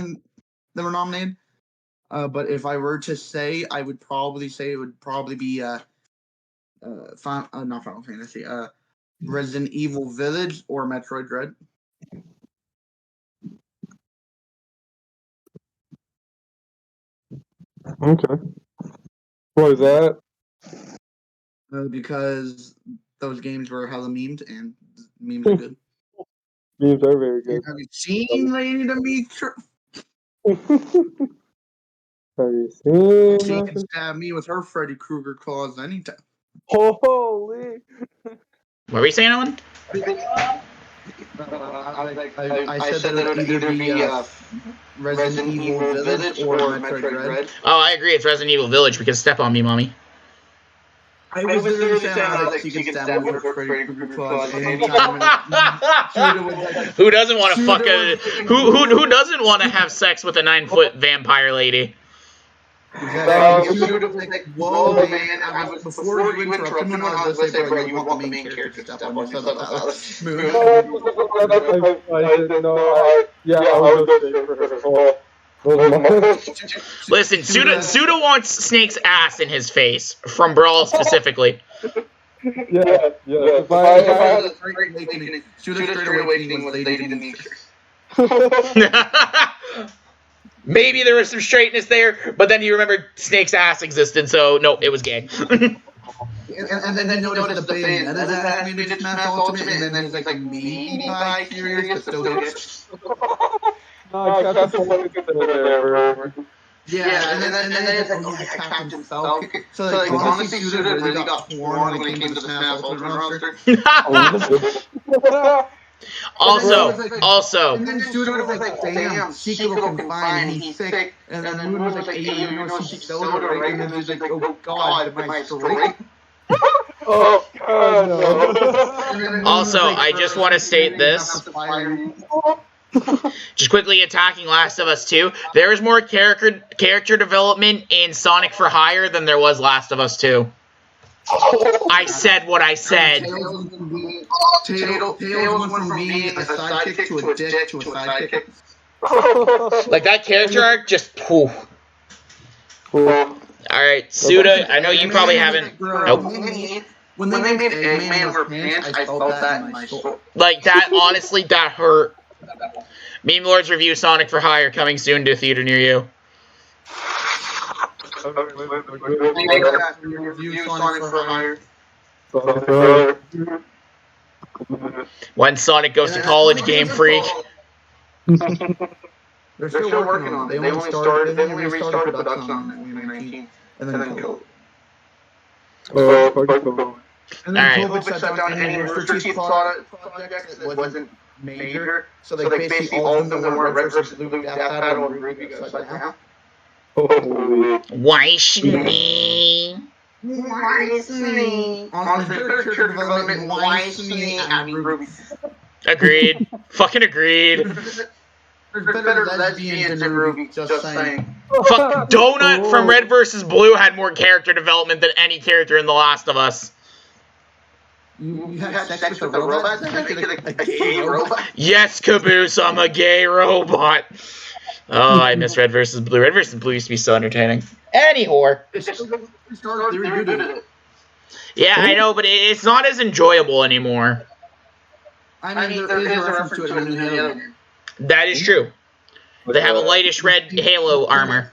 that were nominated. But if I were to say, I would probably say it would probably be not Final Fantasy, Resident Evil Village or Metroid Dread. Okay. What is that? Because those games were hella memed, and memes are good. Memes are very good. Have you seen Lady Demetra? Have you seen? She can stab me with her Freddy Krueger claws anytime. Holy! What were you saying, Owen? I said that it would either be Resident Evil Village or Metroid Dread. Oh, I agree. It's Resident Evil Village because Step on Me, Mommy. I was literally saying that she can stab me with her Freddy Krueger claws anytime. Who doesn't want to fuck a... Who doesn't want to have sex with a 9-foot vampire lady? Exactly. You would have like, whoa, man! Before you interrupted me, I was gonna say, bro, you would want the main character to step on your son of that smooth. I didn't know. Yeah, I would go straight for her. Listen, Suda wants Snake's ass in his face from Brawl specifically. Yeah. If I had Shooter Straight Awakening was Lady Demetrius. Maybe there was some straightness there, but then you remembered Snake's ass existed, so no, it was gay. And then you notice the Bayonetta's ass made it Smash Ultimate, and then he's like maybe bi-curious, but still gets. I got the point there. Yeah, and then it's like, oh, yeah, Captain Falcon. So like, honestly, Shooter really got torn when it came to the Smash Ultimate roster. Also, and then Shooter was like, damn, Shikiro can find, and he's sick. And then Moon was like, hey, you know, she's soda, right? And then he's like, oh god, am I straight? Oh god, no. Also, I just want to state this. Just quickly attacking Last of Us 2. There is more character development in Sonic for Hire than there was Last of Us 2. I said what I said. Tails went from being a sidekick to a dick to a sidekick. Like that character arc just poof. Alright, Suda, I know you probably haven't. Nope. When they made Eggman wear pants, I felt that in my soul. Like that, honestly, that hurt. Memelords review Sonic for Hire coming soon to a theater near you. When Sonic goes to college, Game Freak. They're still working on it. They only restarted production on it in 2019, and then killed. And then COVID shut down any Rooster Teeth projects that wasn't major. So like basically all of them were Red vs. Blue, Death Battle, and Ruby got shut down. Why Schnee? On character development, why Schnee and Ruby? Agreed. Fucking agreed. There's better lesbians than Ruby, just saying. Fuck, Donut from Red vs. Blue had more character development than any character in The Last of Us. You had sex with a robot? A gay robot? Yes, Caboose, I'm a gay robot. Oh, I miss Red vs. Blue. Red vs. Blue used to be so entertaining. Any whore. Yeah, I know, but it's not as enjoyable anymore. I mean, there is a reference to it in the new Halo. That is true. They have a lightish red Halo armor.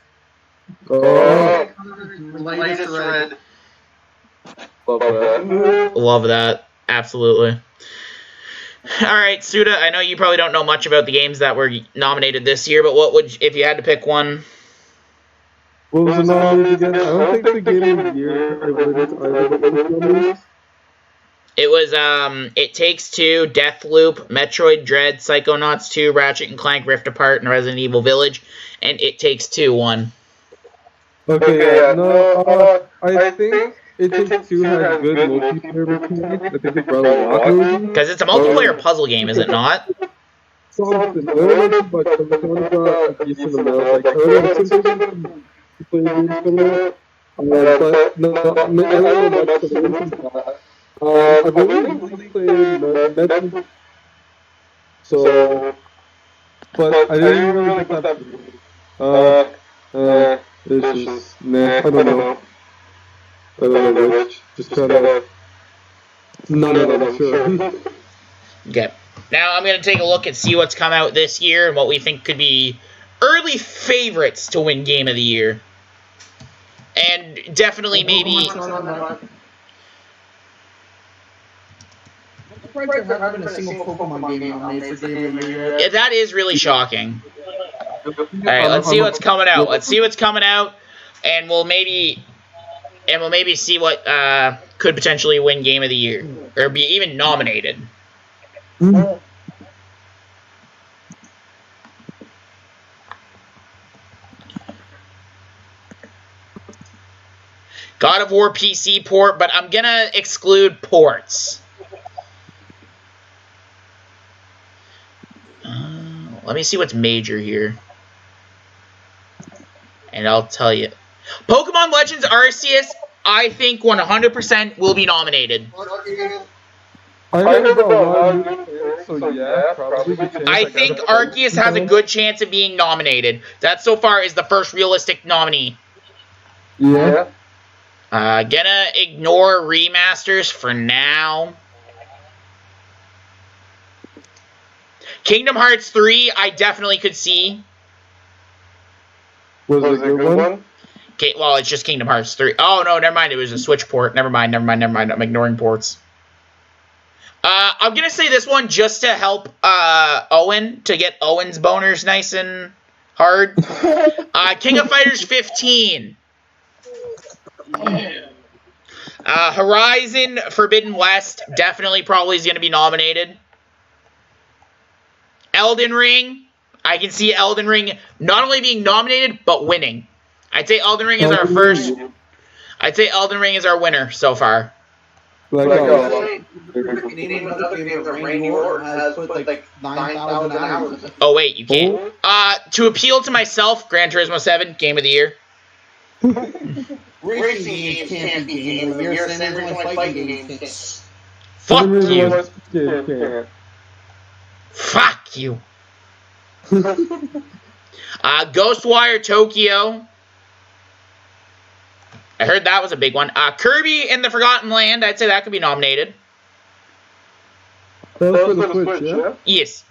Lightest red. Love that. Absolutely. Alright, Suda, I know you probably don't know much about the games that were nominated this year, but what would, if you had to pick one? What was the nominated again? I don't think the game of the year I would It was, It Takes Two, Deathloop, Metroid Dread, Psychonauts 2, Ratchet & Clank Rift Apart, and Resident Evil Village, and It Takes Two won. Okay, yeah, no, I think It Takes Two has good multiplayer mechanics. I think it's rather awkward. Because it's a multiplayer puzzle game, is it not? Something. I don't know but someone got a decent amount. Like, I don't know play games from it. But, no, I don't know much of it. I really played Metroid. So, but I didn't really pick that. It's just, nah, I don't know. I don't know which. Just kind of. None of them, sure. Okay. Now I'm going to take a look and see what's come out this year and what we think could be early favorites to win Game of the Year. And definitely maybe... Yeah, that is really shocking. Alright, let's see what's coming out. Let's see what's coming out, and we'll maybe see what could potentially win Game of the Year, or be even nominated. God of War PC port, but I'm gonna exclude ports. Let me see what's major here. And I'll tell you. Pokemon Legends Arceus, I think 100% will be nominated. I heard about a lot of new players, so yeah, probably good chance. I think Arceus has a good chance of being nominated. That so far is the first realistic nominee. Yeah. Gonna ignore remasters for now. Kingdom Hearts 3, I definitely could see. Was it a good one? Okay, well, it's just Kingdom Hearts 3. Oh, no, never mind. It was a Switch port. Never mind. I'm ignoring ports. I'm going to say this one just to help Owen, to get Owen's boners nice and hard. King of Fighters 15. Horizon Forbidden West definitely probably is going to be nominated. Elden Ring. I can see Elden Ring not only being nominated, but winning. I'd say Elden Ring is our first. I'd say Elden Ring is our winner so far. Like, Name another game that Randy Orton has put like 9,000 hours. Oh wait, you can't. To appeal to myself, Gran Turismo 7 Game of the Year. Racing games can't be game of the year. Same as my fighting games. Fuck you. Fuck you. Ghostwire Tokyo. I heard that was a big one. Kirby and the Forgotten Land. I'd say that could be nominated. That was for the Switch, yeah? Yes.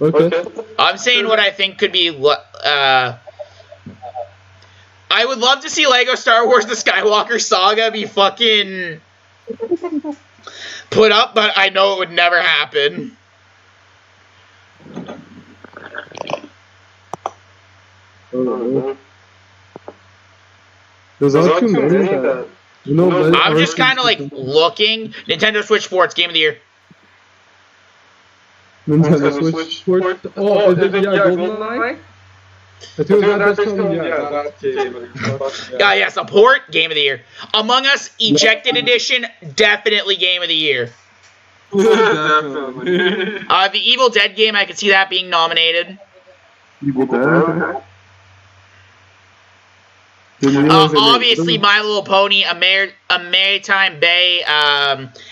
Okay. I'm saying what I think could be. I would love to see Lego Star Wars The Skywalker Saga be fucking put up, but I know it would never happen. There's not too many that, you know, I'm just kind of like looking. Nintendo Switch Sports Game of the Year. Nintendo Switch Sports. Oh, is it GoldenEye? I think that's coming. Yeah, that game. Yeah, support Game of the Year. Among Us Ejected Edition, definitely Game of the Year. Definitely. The Evil Dead game, I could see that being nominated. Evil Dead. Obviously, My Little Pony, a Maritime Bay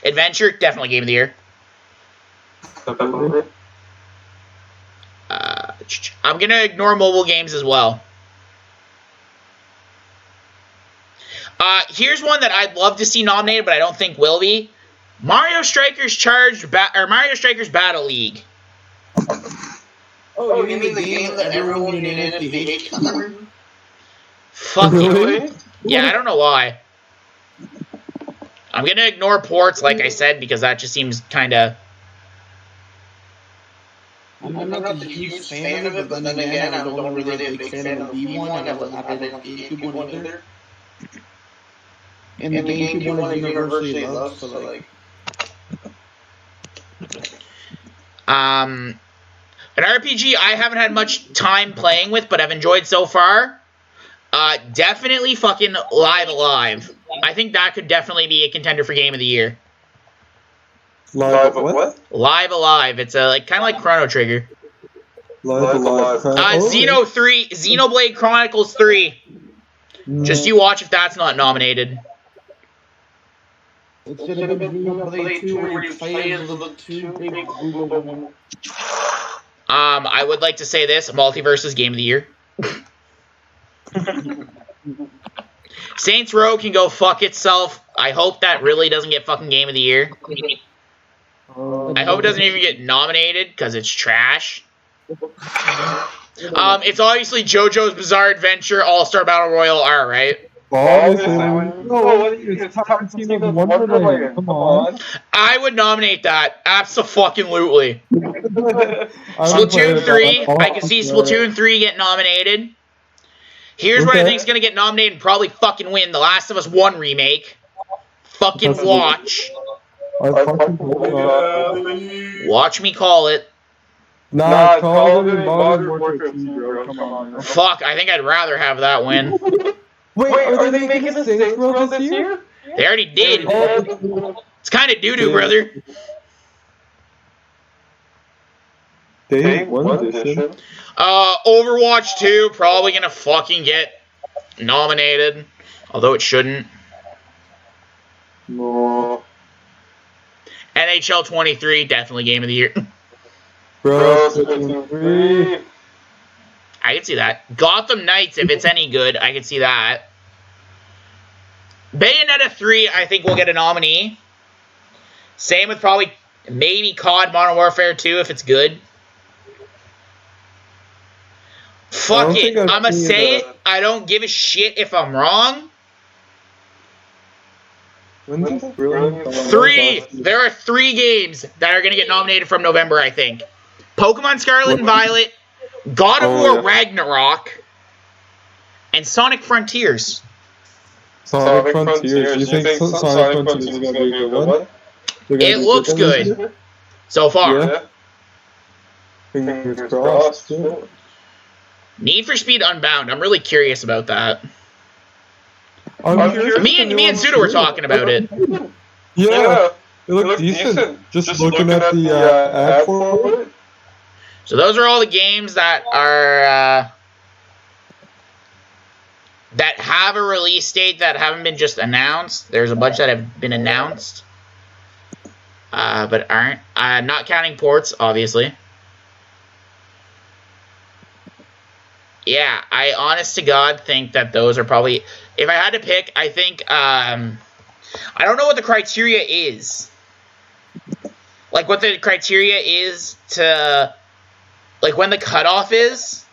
Adventure, definitely Game of the Year. I'm going to ignore mobile games as well. Here's one that I'd love to see nominated, but I don't think will be. Mario Strikers Mario Strikers Battle League. Oh, you mean the game that everyone unanimously hates? Fuck you. Yeah, I don't know why. I'm gonna ignore ports, like I said, because that just seems kind of... I'm not a huge fan of it, but then again, I don't really a big fan of the V1. I wasn't a big GameCube one either. And the GameCube one is universally loved, so like... An RPG I haven't had much time playing with, but I've enjoyed so far. Definitely fucking Live Alive. I think that could definitely be a contender for Game of the Year. Live what? Live Alive. It's kind of like Chrono Trigger. Live Alive. Xenoblade Chronicles 3. Just you watch if that's not nominated. It should have been Xenoblade 2 where you play as the two big Google. I would like to say this: Multiverse Game of the Year. Saints Row can go fuck itself. I hope that really doesn't get fucking Game of the Year. I hope it doesn't even get nominated because it's trash. It's obviously JoJo's Bizarre Adventure All-Star Battle Royale R, right? It's top team of Wonderland. Come on. I would nominate that. Abso-fucking-lutely. Splatoon 3. I can see Splatoon 3 get nominated. Here's what I think is going to get nominated and probably fucking win. The Last of Us 1 remake. Fucking watch. Watch me call it. Nah, call it Modern Warfare 2, bro. Come on. Fuck, I think I'd rather have that win. Wait, are they making a Saints Row this year? They already did. It's kind of doo-doo, brother. Day 1 edition. Overwatch 2, probably gonna fucking get nominated, although it shouldn't. No. NHL 23, definitely game of the year. Bro, 23. I can see that. Gotham Knights, if it's any good, I can see that. Bayonetta 3, I think will get a nominee. Same with probably maybe COD Modern Warfare 2 if it's good. Fuck it. I'ma say it. I don't give a shit if I'm wrong. There are 3 games that are going to get nominated from November, I think. Pokemon Scarlet and Violet, God of War Ragnarok, and Sonic Frontiers. Sonic Frontiers. You think Sonic Frontiers is going to be a good one? It looks good so far. Yeah. Fingers crossed. Need for Speed Unbound. I'm really curious about that. Me and Suda were talking about it. Yeah, it looked decent. Just looking at the ad for it. So those are all the games that are that have a release date that haven't been just announced. There's a bunch that have been announced, but aren't. Not counting ports, obviously. Yeah, I honest to God think that those are probably... If I had to pick, I think... I don't know what the criteria is. Like, what the criteria is to... Like, when the cutoff is.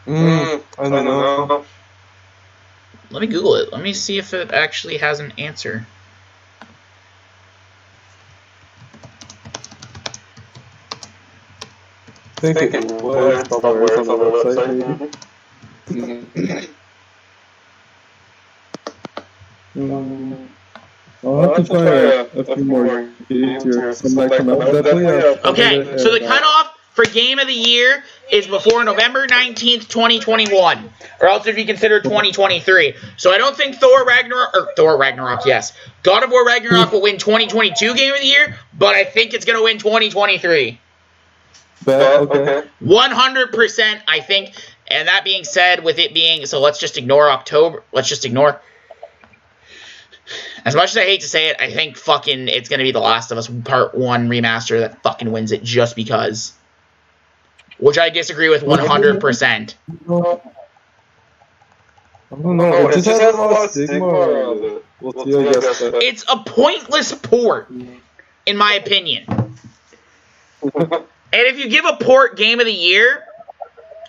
I don't know. Let me Google it. Let me see if it actually has an answer. I think it was somewhere on the website, maybe. I'll have to try a few more games here. Some might come out. Okay, so the cutoff for Game of the Year is before November 19th, 2021. Or else if you consider 2023. So I don't think Thor Ragnarok, yes. God of War Ragnarok will win 2022 Game of the Year, but I think it's going to win 2023. Okay. 100%, I think. And that being said, with it being... So let's just ignore October. Let's just ignore... As much as I hate to say it, I think fucking it's going to be The Last of Us Part 1 remaster that fucking wins it just because. Which I disagree with 100%. I don't know. It just has a lot of stigma around it. We'll see, I guess. It's a pointless port, in my opinion. And if you give a port Game of the Year,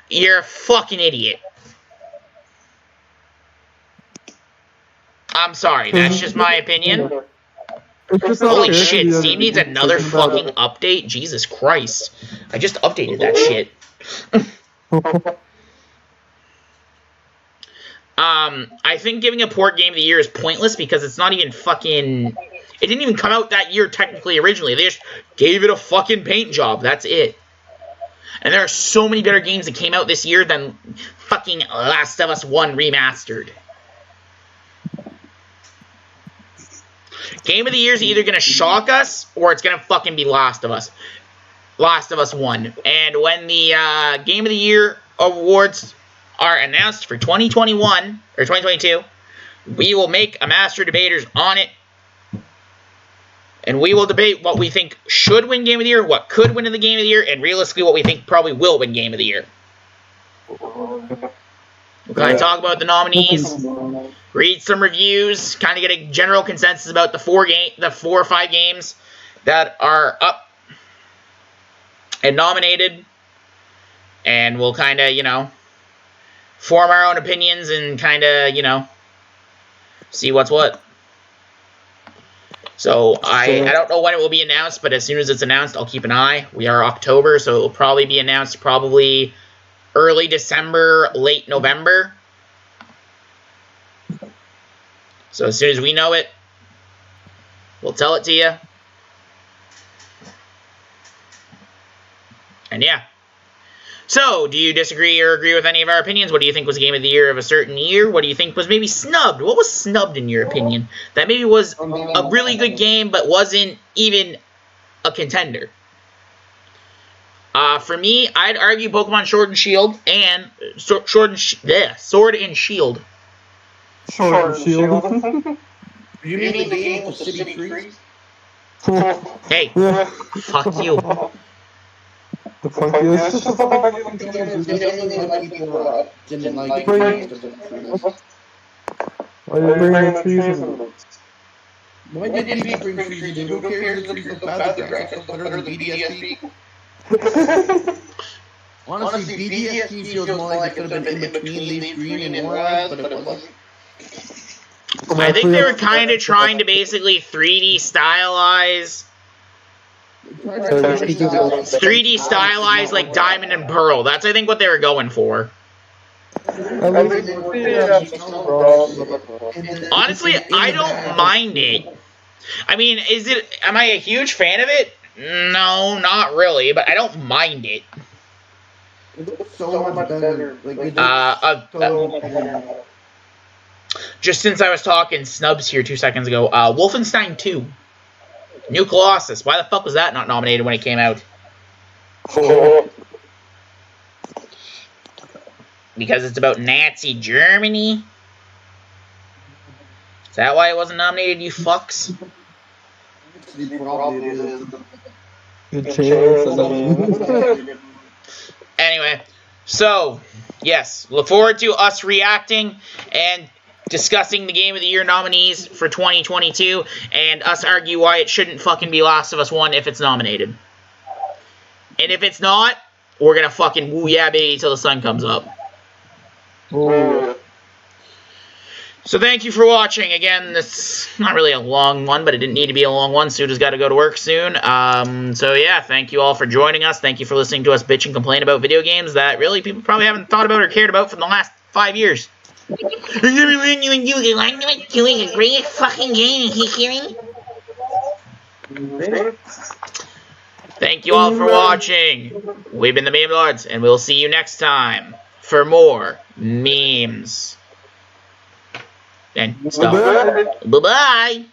you're a fucking idiot. I'm sorry, that's just my opinion. Holy shit, Steam needs another fucking update? Jesus Christ. I just updated that shit. I think giving a port Game of the Year is pointless because it's not even fucking... It didn't even come out that year technically originally. They just gave it a fucking paint job. That's it. And there are so many better games that came out this year than fucking Last of Us 1 remastered. Game of the Year is either going to shock us or it's going to fucking be Last of Us. Last of Us 1. And when the Game of the Year awards are announced for 2021 or 2022, we will make a Master Debaters on it. And we will debate what we think should win Game of the Year, what could win in the Game of the Year, and realistically what we think probably will win Game of the Year. We'll kind of talk about the nominees, read some reviews, kind of get a general consensus about the 4 or 5 games that are up and nominated. And we'll kind of, you know, form our own opinions and kind of, you know, see what's what. So, I don't know when it will be announced, but as soon as it's announced, I'll keep an eye. We are October, so it will probably be announced probably early December, late November. So as soon as we know it, we'll tell it to you. And yeah. So, do you disagree or agree with any of our opinions? What do you think was Game of the Year of a certain year? What do you think was maybe snubbed? What was snubbed in your opinion? That maybe was a really good game, but wasn't even a contender. For me, I'd argue Pokemon Sword and Shield and Sword and Shield. Sword and Shield. You mean the game with the city trees? Hey, Yeah. fuck you. The funkiest. Didn't like Bring- it because of the trees. Why are you bringing the trees into this? Why did people bring trees in? Who cares if the trees look bad? The graphics look better than BDSP. Honestly, BDSP feels more like it could have been in between Leaf Green and Morons, but it wasn't. I think they were kind of trying to basically 3D stylize. 3D stylize like Diamond and Pearl. That's, I think, what they were going for. Honestly, I don't mind it. I mean, am I a huge fan of it? No, not really, but I don't mind it. So much better. Just since I was talking snubs here 2 seconds ago, Wolfenstein 2. New Colossus. Why the fuck was that not nominated when it came out? Because it's about Nazi Germany? Is that why it wasn't nominated, you fucks? Good chance. Anyway, so, yes, look forward to us reacting and discussing the Game of the Year nominees for 2022, and us argue why it shouldn't fucking be Last of Us 1 if it's nominated. And if it's not, we're gonna fucking woo yeah baby till the sun comes up. Ooh. So thank you for watching. Again, this not really a long one, but it didn't need to be a long one. Suda's got to go to work soon. So yeah, thank you all for joining us. Thank you for listening to us bitch and complain about video games that really people probably haven't thought about or cared about for the last 5 years. Doing a great fucking game, you hearing? Thank you all for watching. We've been the Memelords, and we'll see you next time for more memes and stuff. Bye-bye.